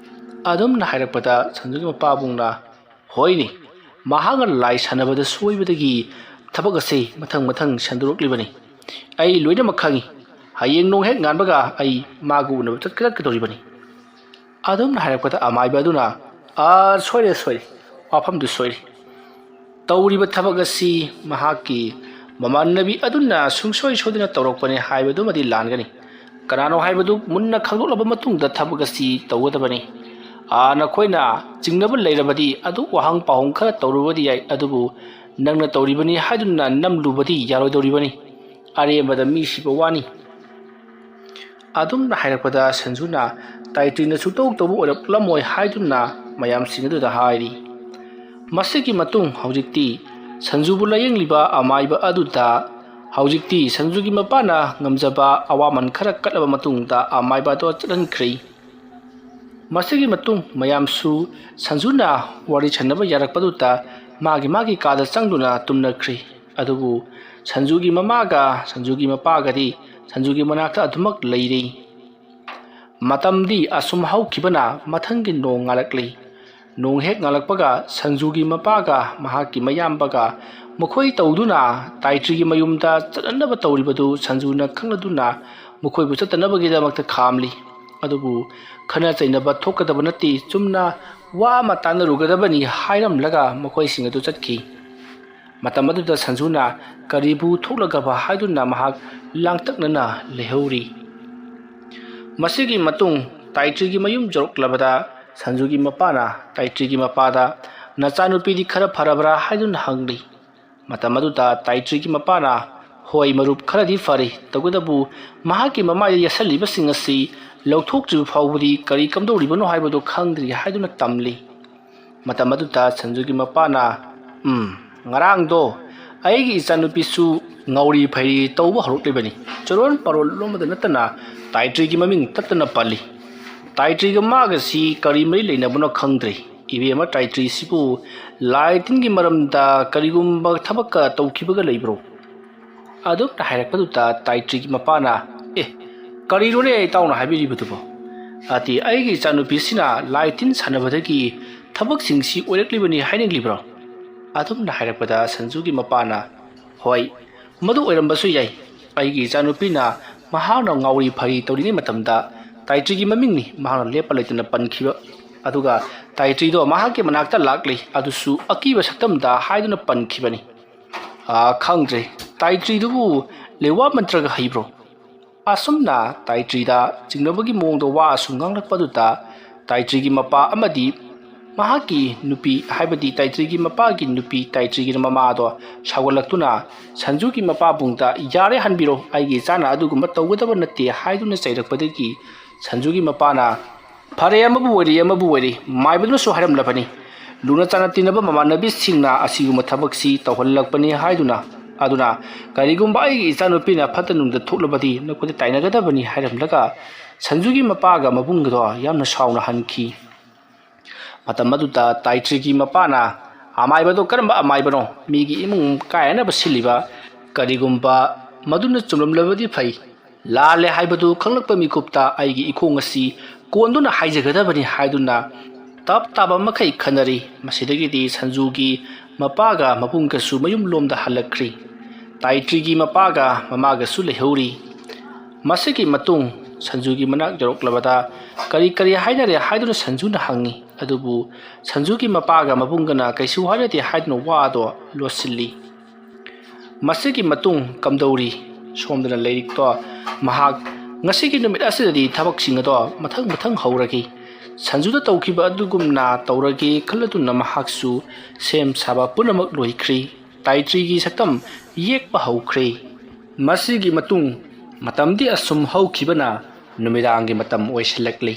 ꯑꯗꯨꯝꯅ ꯍꯥꯏꯔꯛꯄꯗ ꯁꯟꯖꯨꯒꯤ ꯃꯄꯥꯕꯨꯡꯅ "ꯍꯣꯏꯅꯦ, ꯃꯍꯥꯛꯅ ꯂꯥꯏ ꯁꯥꯟꯅꯕꯗ ꯁꯣꯏꯕꯗꯒꯤ ꯊꯕꯛ ꯑꯁꯤ ꯃꯊꯪ ꯁꯟꯗꯣꯔꯛꯂꯤꯕꯅꯤ꯫ ꯑꯩ ꯂꯣꯏꯅꯃꯛ ꯈꯪꯏ꯫ ꯍꯌꯦꯡ ꯅꯣꯡ ꯍꯦꯛ ꯉꯥꯟꯕꯒ ꯑꯩ ꯃꯥꯒ ꯎꯅꯕ ꯆꯠꯀꯗꯧꯔꯤꯕꯅꯤ." ꯑꯗꯨꯝꯅ ꯍꯥꯏꯔꯛꯄꯗ ꯑꯃꯥꯏꯕ ꯑꯗꯨꯅ ꯁꯣꯏꯔꯦ, ꯋꯥꯐꯝꯗꯨ ꯁꯣꯏꯔꯦ. ꯇꯧꯔꯤꯕ ꯊꯕꯛ ꯑꯁꯤ ꯃꯍꯥꯛꯀꯤ ꯃꯃꯥꯟꯅꯕꯤ ꯑꯗꯨꯅ ꯁꯨꯡꯁꯣꯏ ꯁꯣꯏꯗꯅ ꯇꯧꯔꯛꯄꯅꯤ ꯍꯥꯏꯕꯗꯨꯃꯗꯤ ꯂꯥꯟꯒꯅꯤ. ꯀꯅꯥꯅꯣ ꯍꯥꯏꯕꯗꯨ ꯃꯨꯟꯅ ꯈꯪꯗꯣꯛꯂꯕ ꯃꯇꯨꯡꯗ ꯊꯕꯛ ꯑꯁꯤ ꯇꯧꯒꯗꯕꯅꯤ. ꯅꯈꯣꯏꯅ ꯆꯤꯡꯅꯕ ꯂꯩꯔꯕꯗꯤ ꯑꯗꯨ ꯋꯥꯍꯪ ꯄꯥꯎꯍꯪ ꯈꯔ ꯇꯧꯔꯨꯕꯗꯤ ꯌꯥꯏ, ꯑꯗꯨꯕꯨ ꯅꯪꯅ ꯇꯧꯔꯤꯕꯅꯤ ꯍꯥꯏꯗꯨꯅ ꯅꯝꯂꯨꯕꯗꯤ ꯌꯥꯔꯣꯏꯗꯧꯔꯤꯕꯅꯤ. ꯑꯔꯦꯝꯕꯗ ꯃꯤ ꯁꯤꯕ ꯋꯥꯅꯤ." ꯑꯗꯨꯝꯅ ꯍꯥꯏꯔꯛꯄꯗ ꯁꯟꯖꯨꯅ ꯇꯥꯏꯇ꯭ꯔꯤꯅ ꯁꯨꯛꯇꯧ ꯇꯧꯕ ꯑꯣꯏꯔꯛꯂꯝꯃꯣꯏ ꯍꯥꯏꯗꯨꯅ ꯃꯌꯥꯝꯁꯤꯡ ꯑꯗꯨꯗ ꯍꯥꯏꯔꯤ. ꯃꯁꯤꯒꯤ ꯃꯇꯨꯡ ꯍꯧꯖꯤꯛꯇꯤ ꯁꯟꯖꯨꯕꯨ ꯂꯥꯌꯦꯡꯂꯤꯕ ꯑꯃꯥꯏꯕ ꯑꯗꯨꯗ ꯍꯧꯖꯤꯛꯇꯤ ꯁꯟꯖꯨꯒꯤ ꯃꯄꯥꯅ ꯉꯝꯖꯕ ꯑꯋꯥꯃꯟ ꯈꯔ ꯀꯠꯂꯕ ꯃꯇꯨꯡꯗ ꯑꯃꯥꯏꯕ ꯑꯗꯨ ꯆꯠꯍꯟꯈ꯭ꯔꯦ. ꯃꯁꯤꯒꯤ ꯃꯇꯨꯡ ꯃꯌꯥꯝꯁꯨ ꯁꯟꯖꯨꯅ ꯋꯥꯔꯤ ꯁꯥꯟꯅꯕ ꯌꯥꯔꯛꯄꯗꯨꯗ ꯃꯥꯒꯤ ꯀꯥꯗ ꯆꯪꯗꯨꯅ ꯇꯨꯝꯅꯈ꯭ꯔꯦ. ꯑꯗꯨꯕꯨ ꯁꯟꯖꯨꯒꯤ ꯃꯃꯥꯒ ꯁꯟꯖꯨꯒꯤ ꯃꯄꯥꯒꯗꯤ ꯁꯟꯖꯨꯒꯤ ꯃꯅꯥꯛꯇ ꯑꯗꯨꯃꯛ ꯂꯩꯔꯤ. ꯃꯇꯝꯗꯤ ꯑꯁꯨꯝ ꯍꯧꯈꯤꯕꯅ ꯃꯊꯪꯒꯤ ꯅꯣꯡ ꯉꯥꯜꯂꯛꯂꯤ. ꯅꯣꯡ ꯍꯦꯛ ꯉꯥꯜꯂꯛꯄꯒ ꯁꯟꯖꯨꯒꯤ ꯃꯄꯥꯒ ꯃꯍꯥꯛꯀꯤ ꯃꯌꯥꯝꯕꯒ ꯃꯈꯣꯏ ꯇꯧꯗꯨꯅ ꯇꯥꯏꯇ꯭ꯔꯤꯒꯤ ꯃꯌꯨꯝꯗ ꯆꯠꯅꯅꯕ ꯇꯧꯔꯤꯕꯗꯨ ꯁꯟꯖꯨꯅ ꯈꯪꯂꯗꯨꯅ ꯃꯈꯣꯏꯕꯨ ꯆꯠꯇꯅꯕꯒꯤꯗꯃꯛꯇ ꯈꯥꯝꯂꯤ. ꯑꯗꯨꯕꯨ ꯈꯟꯅ ꯆꯩꯅꯕ ꯊꯣꯛꯀꯗꯕ ꯅꯠꯇꯦ, ꯆꯨꯝꯅ ꯋꯥ ꯑꯃ ꯇꯥꯟꯅꯔꯨꯒꯗꯕꯅꯤ ꯍꯥꯏꯔꯝꯂꯒ ꯃꯈꯣꯏꯁꯤꯡ ꯑꯗꯨ ꯆꯠꯈꯤ. ꯃꯇꯝ ꯑꯗꯨꯗ ꯁꯟꯖꯨꯅ ꯀꯔꯤꯕꯨ ꯊꯣꯛꯂꯒꯕ ꯍꯥꯏꯗꯨꯅ ꯃꯍꯥꯛ ꯂꯥꯡꯇꯛꯅꯅ ꯂꯩꯍꯧꯔꯤ. ꯃꯁꯤꯒꯤ ꯃꯇꯨꯡ ꯇꯥꯏꯇ꯭ꯔꯤꯒꯤ ꯃꯌꯨꯝ ꯌꯧꯔꯛꯂꯕꯗ ꯁꯟꯖꯨꯒꯤ ꯃꯄꯥꯅ ꯇꯥꯏꯇ꯭ꯔꯤꯒꯤ ꯃꯄꯥꯗ "ꯅꯆꯥꯅꯨꯄꯤꯗꯤ ꯈꯔ ꯐꯔꯕ꯭ꯔꯥ?" ꯍꯥꯏꯗꯨꯅ ꯍꯪꯂꯤ. ꯃꯇꯝ ꯑꯗꯨꯗ ꯇꯥꯏꯇ꯭ꯔꯤꯒꯤ ꯃꯄꯥꯅ "ꯍꯣꯏ ꯃꯔꯨꯞ, ꯈꯔꯗꯤ ꯐꯔꯤ. ꯇꯧꯕꯇꯕꯨ ꯃꯍꯥꯛꯀꯤ ꯃꯃꯥꯏꯗ ꯌꯦꯠꯁꯜꯂꯤꯕꯁꯤꯡ ꯑꯁꯤ ꯂꯧꯊꯣꯛꯇ꯭ꯔꯤꯕ ꯐꯥꯎꯕꯗꯤ ꯀꯔꯤ ꯀꯝꯗꯧꯔꯤꯕꯅꯣ ꯍꯥꯏꯕꯗꯨ ꯈꯪꯗ꯭ꯔꯤ" ꯍꯥꯏꯗꯨꯅ ꯇꯝꯂꯤ. ꯃꯇꯝ ꯑꯗꯨꯗ ꯁꯟꯖꯨꯒꯤ ꯃꯄꯥꯅ "ꯉꯔꯥꯡꯗꯣ ꯑꯩꯒꯤ ꯏꯆꯥꯅꯨꯄꯤꯁꯨ ꯉꯥꯎꯔꯤ ꯐꯩꯔꯤ ꯇꯧꯕ ꯍꯧꯔꯛꯂꯤꯕꯅꯤ. ꯆꯨꯔꯣꯟ ꯄꯥꯔꯣꯟ ꯂꯣꯟꯕꯗ ꯅꯠꯇꯅ ꯇꯥꯏꯇ꯭ꯔꯤꯒꯤ ꯃꯃꯤꯡ ꯇꯠꯇꯅ ꯄꯜꯂꯤ. ꯇꯥꯏꯇ꯭ꯔꯤꯒ ꯃꯥꯒꯁꯤ ꯀꯔꯤ ꯃꯔꯤ ꯂꯩꯅꯕꯅꯣ ꯈꯪꯗ꯭ꯔꯦ. ꯏꯕꯦꯝꯃ, ꯇꯥꯏꯇ꯭ꯔꯤꯁꯤꯕꯨ ꯂꯥꯏ ꯇꯤꯟꯒꯤ ꯃꯔꯝꯗ ꯀꯔꯤꯒꯨꯝꯕ ꯊꯕꯛꯀ ꯇꯧꯈꯤꯕꯒ ꯂꯩꯕ꯭ꯔꯣ?" ꯑꯗꯨꯝꯅ ꯍꯥꯏꯔꯛꯄꯗꯨꯗ ꯇꯥꯏꯇ꯭ꯔꯤꯒꯤ ꯃꯄꯥꯅ "ꯀꯔꯤꯅꯣꯅꯦ ꯏꯇꯥꯎꯅ ꯍꯥꯏꯕꯤꯔꯤꯕꯗꯨꯕꯣ? ꯑꯩꯒꯤ ꯏꯆꯥꯅꯨꯄꯤꯁꯤꯅ ꯂꯥꯏ ꯇꯤꯟ ꯁꯥꯟꯅꯕꯗꯒꯤ ꯊꯕꯛꯁꯤꯡꯁꯤ ꯑꯣꯏꯔꯛꯂꯤꯕꯅꯤ ꯍꯥꯏꯅꯤꯡꯂꯤꯕ꯭ꯔꯣ?" ꯑꯗꯨꯝꯅ ꯍꯥꯏꯔꯛꯄꯗ ꯁꯟꯖꯨꯒꯤ ꯃꯄꯥꯅ "ꯍꯣꯏ, ꯃꯗꯨ ꯑꯣꯏꯔꯝꯕꯁꯨ ꯌꯥꯏ. ꯑꯩꯒꯤ ꯏꯆꯥꯅꯨꯄꯤꯅ ꯃꯍꯥꯛꯅ ꯉꯥꯎꯔꯤ ꯐꯩꯔꯤ ꯇꯧꯔꯤꯉꯩ ꯃꯇꯝꯗ ꯇꯥꯏꯇ꯭ꯔꯤꯒꯤ ꯃꯃꯤꯡꯅꯤ ꯃꯍꯥꯛꯅ ꯂꯦꯞꯄ ꯂꯩꯇꯅ ꯄꯟꯈꯤꯕ. ꯑꯗꯨꯒ ꯇꯥꯏꯇ꯭ꯔꯤꯗꯣ ꯃꯍꯥꯛꯀꯤ ꯃꯅꯥꯛꯇ ꯂꯥꯛꯂꯤ, ꯑꯗꯨꯁꯨ ꯑꯀꯤꯕ ꯁꯛꯇꯝꯗ ꯍꯥꯏꯗꯨꯅ ꯄꯟꯈꯤꯕꯅꯤ. ꯈꯪꯗ꯭ꯔꯦ, ꯇꯥꯏꯇ꯭ꯔꯤꯗꯨꯕꯨ ꯂꯩꯋꯥ ꯃꯟꯇ꯭ꯔꯒ ꯍꯩꯕ꯭ꯔꯣ?" ꯑꯁꯨꯝꯅ ꯇꯥꯏꯇ꯭ꯔꯤꯗ ꯆꯤꯡꯅꯕꯒꯤ ꯃꯑꯣꯡꯗ ꯋꯥ ꯑꯁꯨꯝ ꯉꯥꯡꯂꯛꯄꯗꯨꯗ ꯇꯥꯏꯇ꯭ꯔꯤꯒꯤ ꯃꯄꯥ ꯑꯃꯗꯤ ꯃꯍꯥꯛꯀꯤ ꯅꯨꯄꯤ ꯍꯥꯏꯕꯗꯤ ꯇꯥꯏꯇ꯭ꯔꯤꯒꯤ ꯃꯄꯥꯒꯤ ꯅꯨꯄꯤ ꯇꯥꯏꯇ꯭ꯔꯤꯒꯤ ꯃꯃꯥꯗꯣ ꯁꯥꯎꯒꯠꯂꯛꯇꯨꯅ ꯁꯟꯖꯨꯒꯤ ꯃꯄꯥꯕꯨꯡꯗ ꯌꯥꯔꯦ ꯍꯟꯕꯤꯔꯣ ꯑꯩꯒꯤ ꯏꯆꯥꯅ ꯑꯗꯨꯒꯨꯝꯕ ꯇꯧꯒꯗꯕ ꯅꯠꯇꯦ ꯍꯥꯏꯗꯨꯅ ꯆꯩꯔꯛꯄꯗꯒꯤ ꯁꯟꯖꯨꯒꯤ ꯃꯄꯥꯅ ꯐꯔꯦ ꯑꯃꯕꯨ ꯑꯣꯏꯔꯤ ꯃꯥꯏꯕꯗꯨꯅꯁꯨ ꯍꯥꯏꯔꯝꯂꯕꯅꯤ ꯂꯨꯅ ꯆꯥꯟꯅ ꯇꯤꯟꯅꯕ ꯃꯃꯥꯟꯅꯕꯤꯁꯤꯡꯅ ꯑꯁꯤꯒꯨꯝꯕ ꯊꯕꯛꯁꯤ ꯇꯧꯍꯜꯂꯛꯄꯅꯤ ꯍꯥꯏꯗꯨꯅ ꯑꯗꯨꯅ ꯀꯔꯤꯒꯨꯝꯕ ꯑꯩꯒꯤ ꯏꯆꯥꯅꯨꯄꯤꯅ ꯐꯠꯇ ꯅꯨꯡꯗ ꯊꯣꯛꯂꯕꯗꯤ ꯅꯈꯣꯏꯗ ꯇꯥꯏꯅꯒꯗꯕꯅꯤ ꯍꯥꯏꯔꯝꯂꯒ ꯁꯟꯖꯨꯒꯤ ꯃꯄꯥꯒ ꯃꯕꯨꯡꯒꯗꯣ ꯌꯥꯝꯅ ꯁꯥꯎꯅ ꯍꯟꯈꯤ ꯃꯇꯝ ꯑꯗꯨꯗ ꯇꯥꯏꯇ꯭ꯔꯤꯒꯤ ꯃꯄꯥꯅ ꯑꯃꯥꯏꯕꯗꯣ ꯀꯔꯝꯕ ꯑꯃꯥꯏꯕꯅꯣ ꯃꯤꯒꯤ ꯏꯃꯨꯡ ꯀꯥꯏꯅꯕ ꯁꯤꯜꯂꯤꯕ ꯀꯔꯤꯒꯨꯝꯕ ꯃꯗꯨꯅ ꯆꯨꯝꯂꯝꯂꯕꯗꯤ ꯐꯩ ꯂꯥꯜꯂꯦ ꯍꯥꯏꯕꯗꯨ ꯈꯪꯂꯛꯄ ꯃꯤꯀꯨꯞꯇ ꯑꯩꯒꯤ ꯏꯈꯣꯡ ꯑꯁꯤ ꯀꯣꯟꯗꯨꯅ ꯍꯥꯏꯖꯒꯗꯕꯅꯤ ꯍꯥꯏꯗꯨꯅ ꯇꯞ ꯇꯥꯕ ꯃꯈꯩ ꯈꯟꯅꯔꯤ ꯃꯁꯤꯗꯒꯤꯗꯤ ꯁꯟꯖꯨꯒꯤ ꯃꯄꯥꯒ ꯃꯕꯨꯡꯒꯁꯨ ꯃꯌꯨꯝꯂꯣꯝꯗ ꯍꯜꯂꯛꯈ꯭ꯔꯤ ꯇꯥꯏꯇ꯭ꯔꯤꯒꯤ ꯃꯄꯥꯒ ꯃꯃꯥꯒꯁꯨ ꯂꯩꯍꯧꯔꯤ ꯃꯁꯤꯒꯤ ꯃꯇꯨꯡ ꯁꯟꯖꯨꯒꯤ ꯃꯅꯥꯛ ꯌꯧꯔꯛꯂꯕꯗ ꯀꯔꯤ ꯍꯥꯏꯅꯔꯦ ꯍꯥꯏꯗꯨꯅ ꯁꯟꯖꯨꯅ ꯍꯪꯉꯤ ꯑꯗꯨꯕꯨ ꯁꯟꯖꯨꯒꯤ ꯃꯄꯥꯒ ꯃꯕꯨꯡꯒꯅ ꯀꯩꯁꯨ ꯍꯥꯏꯅꯗꯦ ꯍꯥꯏꯗꯨꯅ ꯋꯥꯗꯣ ꯂꯣꯠꯁꯤꯜꯂꯤ ꯃꯁꯤꯒꯤ ꯃꯇꯨꯡ ꯀꯝꯗꯧꯔꯤ ꯁꯣꯝꯗꯅ ꯂꯥꯏꯔꯤꯛꯇꯣ ꯃꯍꯥꯛ ꯉꯁꯤꯒꯤ ꯅꯨꯃꯤꯠ ꯑꯁꯤꯗꯗꯤ ꯊꯕꯛꯁꯤꯡ ꯑꯗꯣ ꯃꯊꯪ ꯍꯧꯔꯒꯤ ꯁꯟꯖꯨꯗ ꯇꯧꯈꯤꯕ ꯑꯗꯨꯒꯨꯝꯅ ꯇꯧꯔꯒꯦ ꯈꯜꯂꯗꯨꯅ ꯃꯍꯥꯛꯁꯨ ꯁꯦꯝ ꯁꯥꯕ ꯄꯨꯝꯅꯃꯛ ꯂꯣꯏꯈ꯭ꯔꯤ ꯇꯥꯏꯇ꯭ꯔꯤꯒꯤ ꯁꯛꯇꯝ ꯌꯦꯛꯄ ꯍꯧꯈ꯭ꯔꯦ ꯃꯁꯤꯒꯤ ꯃꯇꯨꯡ ꯃꯇꯝꯗꯤ ꯑꯁꯨꯝ ꯍꯧꯈꯤꯕꯅ ꯅꯨꯃꯤꯗꯥꯡꯒꯤ ꯃꯇꯝ ꯑꯣꯏꯁꯤꯜꯂꯛꯂꯤ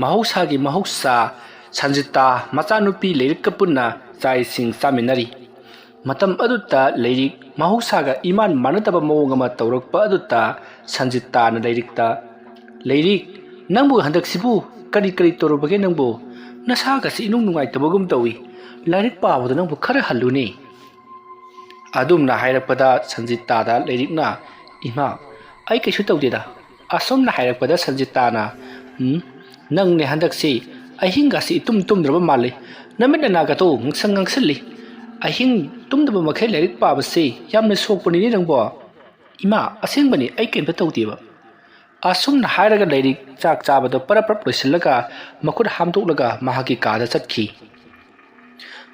ꯃꯍꯧꯁꯥꯒꯤ ꯃꯍꯧꯁꯥ ꯁꯟꯖꯤꯇꯥ ꯃꯆꯥꯅꯨꯄꯤ ꯂꯩꯔꯤꯛꯀ ꯄꯨꯟꯅ ꯆꯥꯛ ꯏꯁꯤꯡ ꯆꯥꯃꯤꯟꯅꯔꯤ ꯃꯇꯝ ꯑꯗꯨꯗ ꯂꯩꯔꯤꯛ ꯃꯍꯧꯁꯥꯒ ꯏꯃꯥꯟ ꯃꯥꯟꯅꯗꯕ ꯃꯑꯣꯡ ꯑꯃ ꯇꯧꯔꯛꯄ ꯑꯗꯨꯗ ꯁꯟꯖꯤꯇꯥꯅ ꯂꯩꯔꯤꯛꯇ ꯂꯩꯔꯤꯛ ꯅꯪꯕꯨ ꯍꯟꯗꯛꯁꯤꯕꯨ ꯀꯔꯤ ꯇꯧꯔꯨꯕꯒꯦ ꯅꯪꯕꯨ ꯅꯁꯥꯒꯁꯤ ꯏꯅꯨꯡ ꯅꯨꯡꯉꯥꯏꯇꯕꯒꯨꯝ ꯇꯧꯏ ꯂꯥꯏꯔꯤꯛ ꯄꯥꯕꯗ ꯅꯪꯕꯨ ꯈꯔ ꯍꯜꯂꯨꯅꯦ ꯑꯗꯨꯝꯅ ꯍꯥꯏꯔꯛꯄꯗ ꯁꯟꯖꯤꯇꯥꯗ ꯂꯩꯔꯤꯛꯅ ꯏꯃꯥ ꯑꯩ ꯀꯩꯁꯨ ꯇꯧꯗꯦꯗ ꯑꯁꯣꯝꯅ ꯍꯥꯏꯔꯛꯄꯗ ꯁꯟꯖꯤꯇꯥꯅ ꯅꯪꯅꯦ ꯍꯟꯗꯛꯁꯤ ꯑꯍꯤꯡꯒꯁꯤ ꯏꯇꯨꯝ ꯇꯨꯝꯗ꯭ꯔꯕ ꯃꯥꯜꯂꯤ ꯅꯃꯤꯠ ꯅꯅꯥꯒꯗꯣ ꯉꯥꯡꯁꯜꯂꯤ ꯑꯍꯤꯡ ꯇꯨꯝꯗꯕ ꯃꯈꯩ ꯂꯥꯏꯔꯤꯛ ꯄꯥꯕꯁꯤ ꯌꯥꯝꯅ ꯁꯣꯛꯄꯅꯤꯅꯦ ꯅꯪꯕꯣ ꯏꯃꯥ ꯑꯁꯦꯡꯕꯅꯤ ꯑꯩ ꯀꯩꯝꯇ ꯇꯧꯗꯦꯕ ꯑꯁꯨꯝꯅ ꯍꯥꯏꯔꯒ ꯂꯩꯔꯤꯛ ꯆꯥꯛ ꯆꯥꯕꯗꯣ ꯄꯔꯞ ꯂꯣꯏꯁꯤꯜꯂꯒ ꯃꯈꯨꯠ ꯍꯥꯝꯗꯣꯛꯂꯒ ꯃꯍꯥꯛꯀꯤ ꯀꯥꯗ ꯆꯠꯈꯤ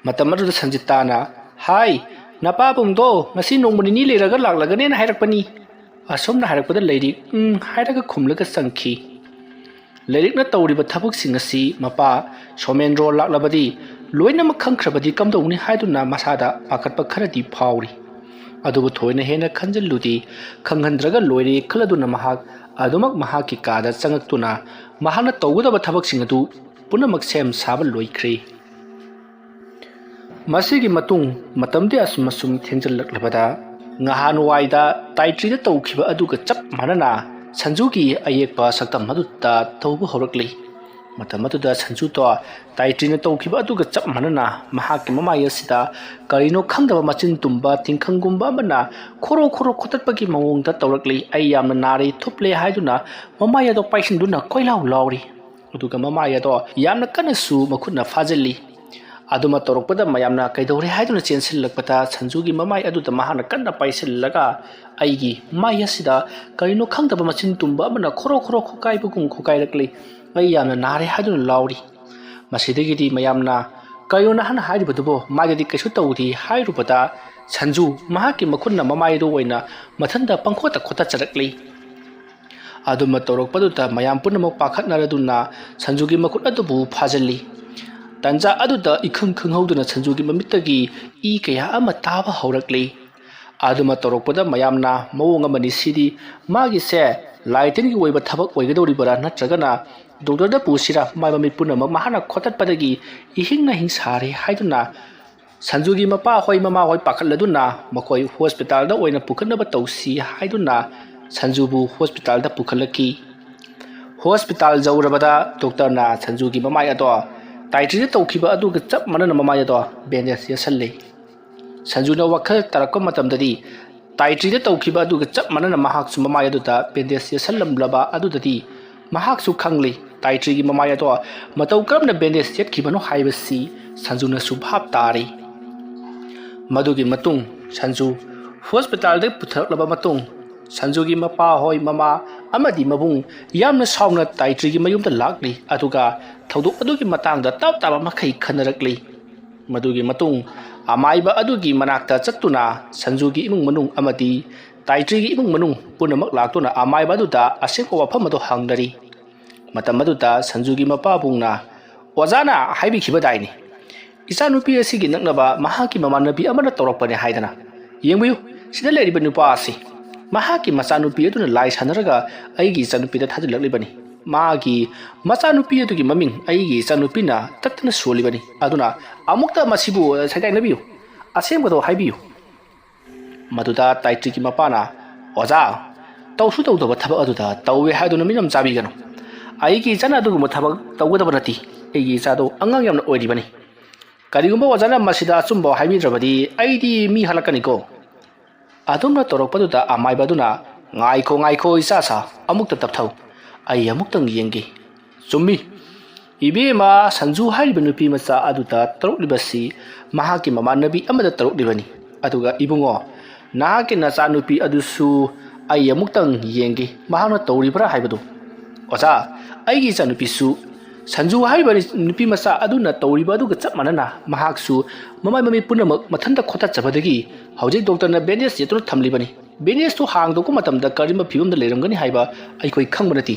ꯃꯇꯝ ꯑꯗꯨꯗ ꯁꯟꯖꯤꯇꯥꯅ ꯍꯥꯏ ꯅꯄꯥꯕꯨꯡꯗꯣ ꯉꯁꯤ ꯅꯣꯡꯃ ꯅꯤꯅꯤ ꯂꯩꯔꯒ ꯂꯥꯛꯂꯒꯅꯦꯅ ꯍꯥꯏꯔꯛꯄꯅꯤ ꯑꯁꯣꯝꯅ ꯍꯥꯏꯔꯛꯄꯗ ꯂꯩꯔꯤꯛ ꯍꯥꯏꯔꯒ ꯈꯨꯝꯂꯒ ꯆꯪꯈꯤ ꯂꯩꯔꯤꯛꯅ ꯇꯧꯔꯤꯕ ꯊꯕꯛꯁꯤꯡ ꯑꯁꯤ ꯃꯄꯥ ꯁꯣꯃꯦꯟꯗ꯭ꯔꯣ ꯂꯥꯛꯂꯕꯗꯤ ꯂꯣꯏꯅꯃꯛ ꯈꯪꯈ꯭ꯔꯕꯗꯤ ꯀꯝꯗꯧꯅꯤ ꯍꯥꯏꯗꯨꯅ ꯃꯁꯥꯗ ꯄꯥꯈꯠꯄ ꯈꯔꯗꯤ ꯐꯥꯎꯔꯤ ꯑꯗꯨꯕꯨ ꯊꯣꯏꯅ ꯍꯦꯟꯅ ꯈꯟꯖꯤꯜꯂꯨꯗꯤ ꯈꯪꯍꯟꯗ꯭ꯔꯒ ꯂꯣꯏꯔꯦ ꯈꯜꯂꯗꯨꯅ ꯃꯍꯥꯛ ꯑꯗꯨꯃꯛ ꯃꯍꯥꯛꯀꯤ ꯀꯥꯗ ꯆꯪꯉꯛꯇꯨꯅ ꯃꯍꯥꯛꯅ ꯇꯧꯒꯗꯕ ꯊꯕꯛꯁꯤꯡ ꯑꯗꯨ ꯄꯨꯝꯅꯃꯛ ꯁꯦꯝ ꯁꯥꯕ ꯂꯣꯏꯈ꯭ꯔꯦ ꯃꯁꯤꯒꯤ ꯃꯇꯨꯡ ꯃꯇꯝꯗꯤ ꯑꯁꯨꯝ ꯊꯦꯡꯖꯤꯜꯂꯛꯂꯕꯗ ꯉꯍꯥꯟꯋꯥꯏꯗ ꯇꯥꯏꯇ꯭ꯔꯤꯗ ꯇꯧꯈꯤꯕ ꯑꯗꯨꯒ ꯆꯞ ꯃꯥꯟꯅꯅ ꯁꯟꯖꯨꯒꯤ ꯑꯌꯦꯛꯄ ꯁꯛꯇꯝ ꯑꯗꯨꯗ ꯇꯧꯕ ꯍꯧꯔꯛꯂꯤ ꯃꯇꯝ ꯑꯗꯨꯗ ꯁꯟꯖꯨꯗꯣ ꯇꯥꯏꯇ꯭ꯔꯤꯅ ꯇꯧꯈꯤꯕ ꯑꯗꯨꯒ ꯆꯞ ꯃꯥꯟꯅꯅ ꯃꯍꯥꯛꯀꯤ ꯃꯃꯥꯏ ꯑꯁꯤꯗ ꯀꯔꯤꯅꯣ ꯈꯪꯗꯕ ꯃꯆꯤꯟ ꯇꯨꯝꯕ ꯇꯤꯡꯈꯪꯒꯨꯝꯕ ꯑꯃꯅ ꯈꯣꯔꯣ ꯈꯣꯇꯠꯄꯒꯤ ꯃꯑꯣꯡꯗ ꯇꯧꯔꯛꯂꯤ ꯑꯩ ꯌꯥꯝꯅ ꯅꯥꯔꯦ ꯊꯨꯞꯂꯦ ꯍꯥꯏꯗꯨꯅ ꯃꯃꯥꯏ ꯑꯗꯣ ꯄꯥꯏꯁꯤꯟꯗꯨꯅ ꯀꯣꯏꯂꯥꯎ ꯂꯥꯎꯔꯤ ꯑꯗꯨꯒ ꯃꯃꯥꯏ ꯑꯗꯣ ꯌꯥꯝꯅ ꯀꯟꯅꯁꯨ ꯃꯈꯨꯠꯅ ꯐꯥꯖꯤꯜꯂꯤ ꯑꯗꯨꯃ ꯇꯧꯔꯛꯄꯗ ꯃꯌꯥꯝꯅ ꯀꯩꯗꯧꯔꯦ ꯍꯥꯏꯗꯨꯅ ꯆꯦꯟꯁꯤꯜꯂꯛꯄꯗ ꯁꯟꯖꯨꯒꯤ ꯃꯃꯥꯏ ꯑꯗꯨꯗ ꯃꯍꯥꯛꯅ ꯀꯟꯅ ꯄꯥꯏꯁꯤꯜꯂꯒ ꯑꯩꯒꯤ ꯃꯥꯏ ꯑꯁꯤꯗ ꯀꯔꯤꯅꯣ ꯈꯪꯗꯕ ꯃꯆꯤꯟ ꯇꯨꯝꯕ ꯑꯃꯅ ꯈꯣꯔꯣ ꯈꯣꯀꯥꯏꯕꯒꯨꯝ ꯈꯣꯀꯥꯏꯔꯛꯂꯤ ꯑꯩ ꯌꯥꯝꯅ ꯅꯥꯔꯦ ꯍꯥꯏꯗꯨꯅ ꯂꯥꯎꯔꯤ ꯃꯁꯤꯗꯒꯤꯗꯤ ꯃꯌꯥꯝꯅ ꯀꯔꯤꯅꯣ ꯅꯍꯥꯟꯅ ꯍꯥꯏꯔꯤꯕꯗꯨꯕꯣ ꯃꯥꯒꯤꯗꯤ ꯀꯩꯁꯨ ꯇꯧꯗꯦ ꯍꯥꯏꯔꯨꯕꯗ ꯁꯟꯖꯨ ꯃꯍꯥꯛꯀꯤ ꯃꯈꯨꯠꯅ ꯃꯃꯥꯏꯗꯨ ꯑꯣꯏꯅ ꯃꯊꯟꯇ ꯄꯪꯈꯣꯠꯇ ꯈꯣꯠꯇꯠꯆꯔꯛꯂꯤ ꯑꯗꯨꯃ ꯇꯧꯔꯛꯄꯗꯨꯗ ꯃꯌꯥꯝ ꯄꯨꯝꯅꯃꯛ ꯄꯥꯈꯠꯅꯔꯗꯨꯅ ꯁꯟꯖꯨꯒꯤ ꯃꯈꯨꯠ ꯑꯗꯨꯕꯨ ꯐꯥꯖꯤꯜꯂꯤ ꯇꯟꯖꯥ ꯑꯗꯨꯗ ꯈꯪꯍꯧꯗꯨꯅ ꯁꯟꯖꯨꯒꯤ ꯃꯃꯤꯠꯇꯒꯤ ꯏ ꯀꯌꯥ ꯑꯃ ꯇꯥꯕ ꯍꯧꯔꯛꯂꯤ ꯑꯗꯨꯃ ꯇꯧꯔꯛꯄꯗ ꯃꯌꯥꯝꯅ ꯃꯑꯣꯡ ꯑꯃꯅꯤ ꯁꯤꯗꯤ ꯃꯥꯒꯤꯁꯦ ꯂꯥꯏ ꯇꯤꯟꯒꯤ ꯑꯣꯏꯕ ꯊꯕꯛ ꯑꯣꯏꯒꯗꯧꯔꯤꯕꯔꯥ ꯅꯠꯇ꯭ꯔꯒꯅ ꯗꯣꯛꯇꯔꯗ ꯄꯨꯁꯤꯔꯥ ꯃꯥꯏ ꯃꯃꯤꯠ ꯄꯨꯝꯅꯃꯛ ꯃꯍꯥꯛꯅ ꯈꯣꯠꯇꯠꯄꯗꯒꯤ ꯏꯍꯤꯡ ꯁꯥꯔꯦ ꯍꯥꯏꯗꯨꯅ ꯁꯟꯖꯨꯒꯤ ꯃꯄꯥ ꯍꯣꯏ ꯃꯃꯥ ꯍꯣꯏ ꯄꯥꯈꯠꯂꯗꯨꯅ ꯃꯈꯣꯏ ꯍꯣꯁꯄꯤꯇꯥꯜꯗ ꯑꯣꯏꯅ ꯄꯨꯈꯠꯅꯕ ꯇꯧꯁꯤ ꯍꯥꯏꯗꯨꯅ ꯁꯟꯖꯨꯕꯨ ꯍꯣꯁꯄꯤꯇꯥꯜꯗ ꯄꯨꯈꯠꯂꯛꯈꯤ ꯍꯣꯁꯄꯤꯇꯥꯜ ꯌꯧꯔꯕꯗ ꯗꯣꯛꯇꯔꯅ ꯁꯟꯖꯨꯒꯤ ꯃꯃꯥꯏ ꯑꯗꯣ ꯇꯥꯏꯇ꯭ꯔꯤꯗ ꯇꯧꯈꯤꯕ ꯑꯗꯨꯒ ꯆꯞ ꯃꯥꯟꯅꯅ ꯃꯃꯥꯏ ꯑꯗꯣ ꯕꯦꯟꯗꯦꯖ ꯌꯦꯠꯁꯜꯂꯤ ꯁꯟꯖꯨꯅ ꯋꯥꯈꯜ ꯇꯥꯔꯛꯄ ꯃꯇꯝꯗꯗꯤ ꯇꯥꯏꯇ꯭ꯔꯤꯗ ꯇꯧꯈꯤꯕ ꯑꯗꯨꯒ ꯆꯞ ꯃꯥꯟꯅꯅ ꯃꯍꯥꯛꯁꯨ ꯃꯃꯥꯏ ꯑꯗꯨꯗ ꯕꯦꯟꯗꯦꯖ ꯌꯦꯠꯁꯜꯂꯝꯂꯕ ꯑꯗꯨꯗꯗꯤ ꯃꯍꯥꯛꯁꯨ ꯈꯪꯂꯤ ꯇꯥꯏꯇ꯭ꯔꯤꯒꯤ ꯃꯃꯥꯏ ꯑꯗꯣ ꯃꯇꯧ ꯀꯔꯝꯅ ꯕꯦꯟꯗꯦꯖ ꯌꯦꯠꯈꯤꯕꯅꯣ ꯍꯥꯏꯕꯁꯤ ꯁꯟꯖꯨꯅꯁꯨ ꯚꯥꯞ ꯇꯥꯔꯤ ꯃꯗꯨꯒꯤ ꯃꯇꯨꯡ ꯁꯟꯖꯨ ꯍꯣꯁꯄꯤꯇꯥꯜꯗꯒꯤ ꯄꯨꯊꯔꯛꯂꯕ ꯃꯇꯨꯡ ꯁꯟꯖꯨꯒꯤ ꯃꯄꯥ ꯍꯣꯏ ꯃꯃꯥ ꯑꯃꯗꯤ ꯃꯕꯨꯡ ꯌꯥꯝꯅ ꯁꯥꯎꯅ ꯇꯥꯏꯇ꯭ꯔꯤꯒꯤ ꯃꯌꯨꯝꯗ ꯂꯥꯛꯂꯤ ꯑꯗꯨꯒ ꯊꯧꯗꯣꯛ ꯑꯗꯨꯒꯤ ꯃꯇꯥꯡꯗ ꯇꯞ ꯇꯥꯕ ꯃꯈꯩ ꯈꯟꯅꯔꯛꯂꯤ ꯃꯗꯨꯒꯤ ꯃꯇꯨꯡ ꯑꯃꯥꯏꯕ ꯑꯗꯨꯒꯤ ꯃꯅꯥꯛꯇ ꯆꯠꯇꯨꯅ ꯁꯟꯖꯨꯒꯤ ꯏꯃꯨꯡ ꯃꯅꯨꯡ ꯑꯃꯗꯤ ꯇꯥꯏꯇ꯭ꯔꯤꯒꯤ ꯏꯃꯨꯡ ꯃꯅꯨꯡ ꯄꯨꯝꯅꯃꯛ ꯂꯥꯛꯇꯨꯅ ꯑꯃꯥꯏꯕ ꯑꯗꯨꯗ ꯑꯁꯦꯡꯕ ꯋꯥꯐꯝ ꯑꯗꯨ ꯍꯪꯅꯔꯤ ꯃꯇꯝ ꯑꯗꯨꯗ ꯁꯟꯖꯨꯒꯤ ꯃꯄꯥꯕꯨꯡꯅ ꯑꯣꯖꯥꯅ ꯍꯥꯏꯕꯤꯈꯤꯕꯗꯥꯏꯅꯤ ꯏꯆꯥꯅꯨꯄꯤ ꯑꯁꯤꯒꯤ ꯅꯛꯅꯕ ꯃꯍꯥꯛꯀꯤ ꯃꯃꯥꯟꯅꯕꯤ ꯑꯃꯅ ꯇꯧꯔꯛꯄꯅꯤ ꯍꯥꯏꯗꯅ ꯌꯦꯡꯕꯤꯌꯨ ꯁꯤꯗ ꯂꯩꯔꯤꯕ ꯅꯨꯄꯥ ꯑꯁꯤ ꯃꯍꯥꯛꯀꯤ ꯃꯆꯥꯅꯨꯄꯤ ꯑꯗꯨꯅ ꯂꯥꯏ ꯁꯥꯟꯅꯔꯒ ꯑꯩꯒꯤ ꯏꯆꯥꯅꯨꯄꯤꯗ ꯊꯥꯖꯤꯜꯂꯛꯂꯤꯕꯅꯤ ꯃꯥꯒꯤ ꯃꯆꯥꯅꯨꯄꯤ ꯑꯗꯨꯒꯤ ꯃꯃꯤꯡ ꯑꯩꯒꯤ ꯏꯆꯥꯅꯨꯄꯤꯅ ꯇꯠꯇꯅ ꯁꯣꯜꯂꯤꯕꯅꯤ ꯑꯗꯨꯅ ꯑꯃꯨꯛꯇ ꯃꯁꯤꯕꯨ ꯁꯩꯗꯥꯏꯅꯕꯤꯌꯨ ꯑꯁꯦꯡꯕꯗꯣ ꯍꯥꯏꯕꯤꯌꯨ ꯃꯗꯨꯗ ꯇꯥꯏꯇ꯭ꯔꯤꯒꯤ ꯃꯄꯥꯅ ꯑꯣꯖꯥ ꯇꯧꯁꯨ ꯇꯧꯗꯕ ꯊꯕꯛ ꯑꯗꯨꯗ ꯇꯧꯋꯦ ꯍꯥꯏꯗꯨꯅ ꯃꯤꯅꯝ ꯆꯥꯕꯤꯒꯅꯨ ꯑꯩꯒꯤ ꯏꯆꯥꯅ ꯑꯗꯨꯒꯨꯝꯕ ꯊꯕꯛ ꯇꯧꯒꯗꯕ ꯅꯠꯇꯦ ꯑꯩꯒꯤ ꯏꯆꯥꯗꯣ ꯑꯉꯥꯡ ꯌꯥꯝꯅ ꯑꯣꯏꯔꯤꯕꯅꯤ ꯀꯔꯤꯒꯨꯝꯕ ꯑꯣꯖꯥꯅ ꯃꯁꯤꯗ ꯑꯆꯨꯝꯕ ꯍꯥꯏꯕꯤꯗ꯭ꯔꯕꯗꯤ ꯑꯩꯗꯤ ꯃꯤ ꯍꯜꯂꯛꯀꯅꯤꯀꯣ ꯑꯗꯨꯝꯅ ꯇꯧꯔꯛꯄꯗꯨꯗ ꯑꯃꯥꯏꯕ ꯑꯗꯨꯅ ꯉꯥꯏꯈꯣ ꯏꯆꯥꯁꯥ ꯑꯃꯨꯛꯇ ꯇꯞꯊꯧ ꯑꯩ ꯑꯃꯨꯛꯇꯪ ꯌꯦꯡꯒꯦ ꯆꯨꯝꯃꯤ ꯏꯕꯦꯝꯃ ꯁꯟꯖꯨ ꯍꯥꯏꯔꯤꯕ ꯅꯨꯄꯤ ꯃꯆꯥ ꯑꯗꯨꯗ ꯇꯧꯔꯛꯂꯤꯕꯁꯤ ꯃꯍꯥꯛꯀꯤ ꯃꯃꯥꯟꯅꯕꯤ ꯑꯃꯗ ꯇꯧꯔꯛꯂꯤꯕꯅꯤ ꯑꯗꯨꯒ ꯏꯕꯨꯡꯉꯣ ꯅꯍꯥꯛꯀꯤ ꯅꯆꯥꯅꯨꯄꯤ ꯑꯗꯨꯁꯨ ꯑꯩ ꯑꯃꯨꯛꯇꯪ ꯌꯦꯡꯒꯦ ꯃꯍꯥꯛꯅ ꯇꯧꯔꯤꯕ꯭ꯔꯥ ꯍꯥꯏꯕꯗꯨ ꯑꯣꯖꯥ ꯑꯩꯒꯤ ꯏꯆꯥꯅꯨꯄꯤꯁꯨ ꯁꯟꯖꯨ ꯍꯥꯏꯔꯤꯕ ꯅꯨꯄꯤ ꯃꯆꯥ ꯑꯗꯨꯅ ꯇꯧꯔꯤꯕ ꯑꯗꯨꯒ ꯆꯞ ꯃꯥꯟꯅꯅ ꯃꯍꯥꯛꯁꯨ ꯃꯃꯥꯏ ꯃꯃꯤꯠ ꯄꯨꯝꯅꯃꯛ ꯃꯊꯟꯇ ꯈꯣꯠꯇꯠꯆꯕꯗꯒꯤ ꯍꯧꯖꯤꯛ ꯗꯣꯛꯇꯔꯅ ꯕꯦꯟꯗꯦꯖ ꯌꯦꯠꯇꯨꯅ ꯊꯝꯂꯤꯕꯅꯤ ꯕꯦꯟꯗꯦꯖꯇꯨ ꯍꯥꯡꯗꯣꯛꯄ ꯃꯇꯝꯗ ꯀꯔꯤꯝꯕ ꯐꯤꯕꯝꯗ ꯂꯩꯔꯝꯒꯅꯤ ꯍꯥꯏꯕ ꯑꯩꯈꯣꯏ ꯈꯪꯕ ꯅꯠꯇꯦ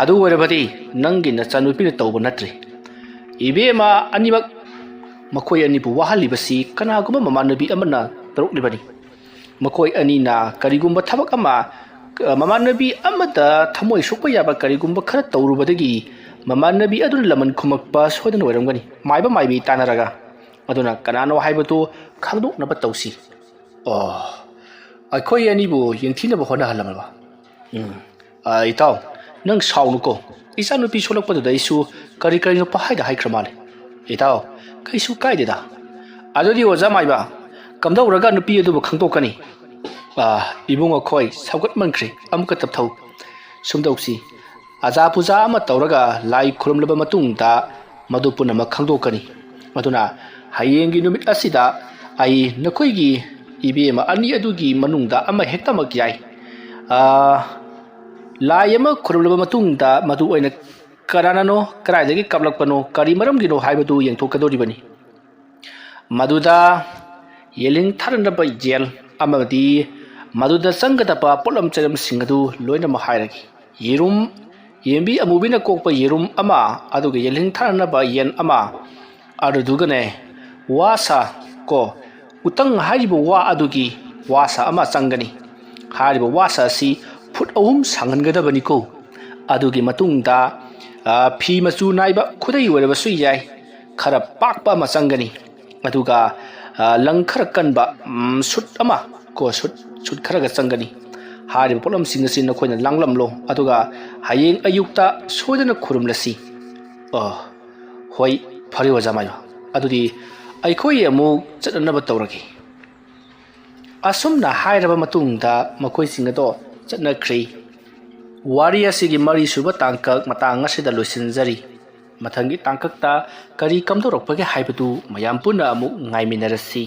ꯑꯗꯨ ꯑꯣꯏꯔꯕꯗꯤ ꯅꯪꯒꯤ ꯅꯆꯥꯅꯨꯄꯤꯅ ꯇꯧꯕ ꯅꯠꯇ꯭ꯔꯦ ꯏꯕꯦꯝꯃ ꯑꯅꯤꯃꯛ ꯃꯈꯣꯏ ꯑꯅꯤꯕꯨ ꯋꯥꯍꯜꯂꯤꯕꯁꯤ ꯀꯅꯥꯒꯨꯝꯕ ꯃꯃꯥꯟꯅꯕꯤ ꯑꯃꯅ ꯇꯧꯔꯛꯂꯤꯕꯅꯤ ꯃꯈꯣꯏ ꯑꯅꯤꯅ ꯀꯔꯤꯒꯨꯝꯕ ꯊꯕꯛ ꯑꯃ ꯃꯃꯥꯟꯅꯕꯤ ꯑꯃꯗ ꯊꯃꯣꯏ ꯁꯣꯛꯄ ꯌꯥꯕ ꯀꯔꯤꯒꯨꯝꯕ ꯈꯔ ꯇꯧꯔꯨꯕꯗꯒꯤ ꯃꯃꯥꯟꯅꯕꯤ ꯑꯗꯨꯅ ꯂꯃꯟ ꯈꯨꯝꯃꯛꯄ ꯁꯣꯏꯗꯅ ꯑꯣꯏꯔꯝꯒꯅꯤ ꯃꯥꯏꯕ ꯃꯥꯏꯕꯤ ꯇꯥꯟꯅꯔꯒ ꯑꯗꯨꯅ ꯀꯅꯥꯅꯣ ꯍꯥꯏꯕꯗꯨ ꯈꯪꯗꯣꯛꯅꯕ ꯇꯧꯁꯤ ꯑꯩꯈꯣꯏ ꯑꯅꯤꯕꯨ ꯌꯦꯡꯊꯤꯅꯕ ꯍꯣꯠꯅꯍꯜꯂꯝꯂꯕ ꯏꯇꯥꯎ ꯅꯪ ꯁꯥꯎꯅꯨꯀꯣ ꯏꯆꯥꯅꯨꯄꯤ ꯁꯣꯜꯂꯛꯄꯗꯨꯗ ꯑꯩꯁꯨ ꯀꯔꯤꯅꯣ ꯄꯍꯥꯏꯗ ꯍꯥꯏꯈ꯭ꯔ ꯃꯥꯜꯂꯦ ꯏꯇꯥꯎ ꯀꯩꯁꯨ ꯀꯥꯏꯗꯦꯗ ꯑꯗꯨꯗꯤ ꯑꯣꯖꯥ ꯃꯥꯏꯕ ꯀꯝꯗꯧꯔꯒ ꯅꯨꯄꯤ ꯑꯗꯨꯕꯨ ꯈꯪꯗꯣꯛꯀꯅꯤ ꯏꯕꯨꯡ ꯑꯩꯈꯣꯏ ꯁꯧꯒꯠꯃꯟꯈ꯭ꯔꯦ ꯑꯃꯨꯛꯀ ꯇꯞꯊꯧ ꯁꯨꯝꯗꯧꯁꯤ ꯑꯖꯥ ꯄꯨꯖꯥ ꯑꯃ ꯇꯧꯔꯒ ꯂꯥꯏ ꯈꯨꯔꯨꯝꯂꯕ ꯃꯇꯨꯡꯗ ꯃꯗꯨ ꯄꯨꯝꯅꯃꯛ ꯈꯪꯗꯣꯛꯀꯅꯤ ꯑꯗꯨꯅ ꯍꯌꯦꯡꯒꯤ ꯅꯨꯃꯤꯠ ꯑꯁꯤꯗ ꯑꯩ ꯅꯈꯣꯏꯒꯤ ꯏꯕꯦꯝꯃ ꯑꯅꯤ ꯑꯗꯨꯒꯤ ꯃꯅꯨꯡꯗ ꯑꯃ ꯍꯦꯛꯇꯃꯛ ꯌꯥꯏ ꯂꯥꯏ ꯑꯃ ꯈꯨꯔꯨꯝꯂꯕ ꯃꯇꯨꯡꯗ ꯃꯗꯨ ꯑꯣꯏꯅ ꯀꯅꯥꯅꯅꯣ ꯀꯗꯥꯏꯗꯒꯤ ꯀꯞꯂꯛꯄꯅꯣ ꯀꯔꯤ ꯃꯔꯝꯒꯤꯅꯣ ꯍꯥꯏꯕꯗꯨ ꯌꯦꯡꯊꯣꯛꯀꯗꯧꯔꯤꯕꯅꯤ ꯃꯗꯨꯗ ꯌꯦꯜꯂꯤꯡ ꯊꯥꯅꯅꯕ ꯌꯦꯜ ꯑꯃꯗꯤ ꯃꯗꯨꯗ ꯆꯪꯒꯗꯕ ꯄꯣꯠꯂꯝ ꯆꯩꯔꯝꯁꯤꯡ ꯑꯗꯨ ꯂꯣꯏꯅꯃꯛ ꯍꯥꯏꯔꯒꯦ ꯌꯦꯔꯨꯝ ꯌꯦꯟꯕꯤ ꯑꯃꯨꯕꯤꯅ ꯀꯣꯛꯄ ꯌꯦꯔꯨꯝ ꯑꯃ ꯑꯗꯨꯒ ꯌꯦꯜꯂꯤꯡ ꯊꯥꯅꯅꯕ ꯌꯦꯟ ꯑꯃ ꯑꯗꯨꯗꯨꯒꯅꯦ ꯋꯥꯁꯥ ꯀꯣ ꯎꯇꯪ ꯍꯥꯏꯔꯤꯕ ꯋꯥ ꯑꯗꯨꯒꯤ ꯋꯥꯁꯥ ꯑꯃ ꯆꯪꯒꯅꯤ ꯍꯥꯏꯔꯤꯕ ꯋꯥꯁꯥ ꯑꯁꯤ ꯐꯨꯠ 3 ꯁꯥꯡꯍꯟꯒꯗꯕꯅꯤꯀꯣ ꯑꯗꯨꯒꯤ ꯃꯇꯨꯡꯗ ꯐꯤ ꯃꯆꯨ ꯅꯥꯏꯕ ꯈꯨꯗꯩ ꯑꯣꯏꯔꯕꯁꯨ ꯌꯥꯏ खरा पाकपा मा चंगनी अदुगा लंग खरा कनबा सुट अमा को सुट खरा गा चंगनी हारि पोलम सिंग सिन नखोइना लांगलमलो अदुगा हयेंग अयुक्ता सोदना खुरुमलसी होय फरि वजामायो अदुदी अइखोइ अमु चटनब तौरगे असुमना हाइरबा मतुंगदा मखोइ सिंगदो चटनख्रि वारी असिगी मरी सुबा तांकक मतंग असिदा लोइसिनजरी मथंगी तांककता करी कमदोरपगे हाइबदु मयाम पुना अमु ngaइमिनरसी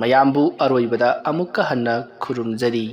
मयामबु अरोइबदा अमुक्का हन्ना खुरुमजरी।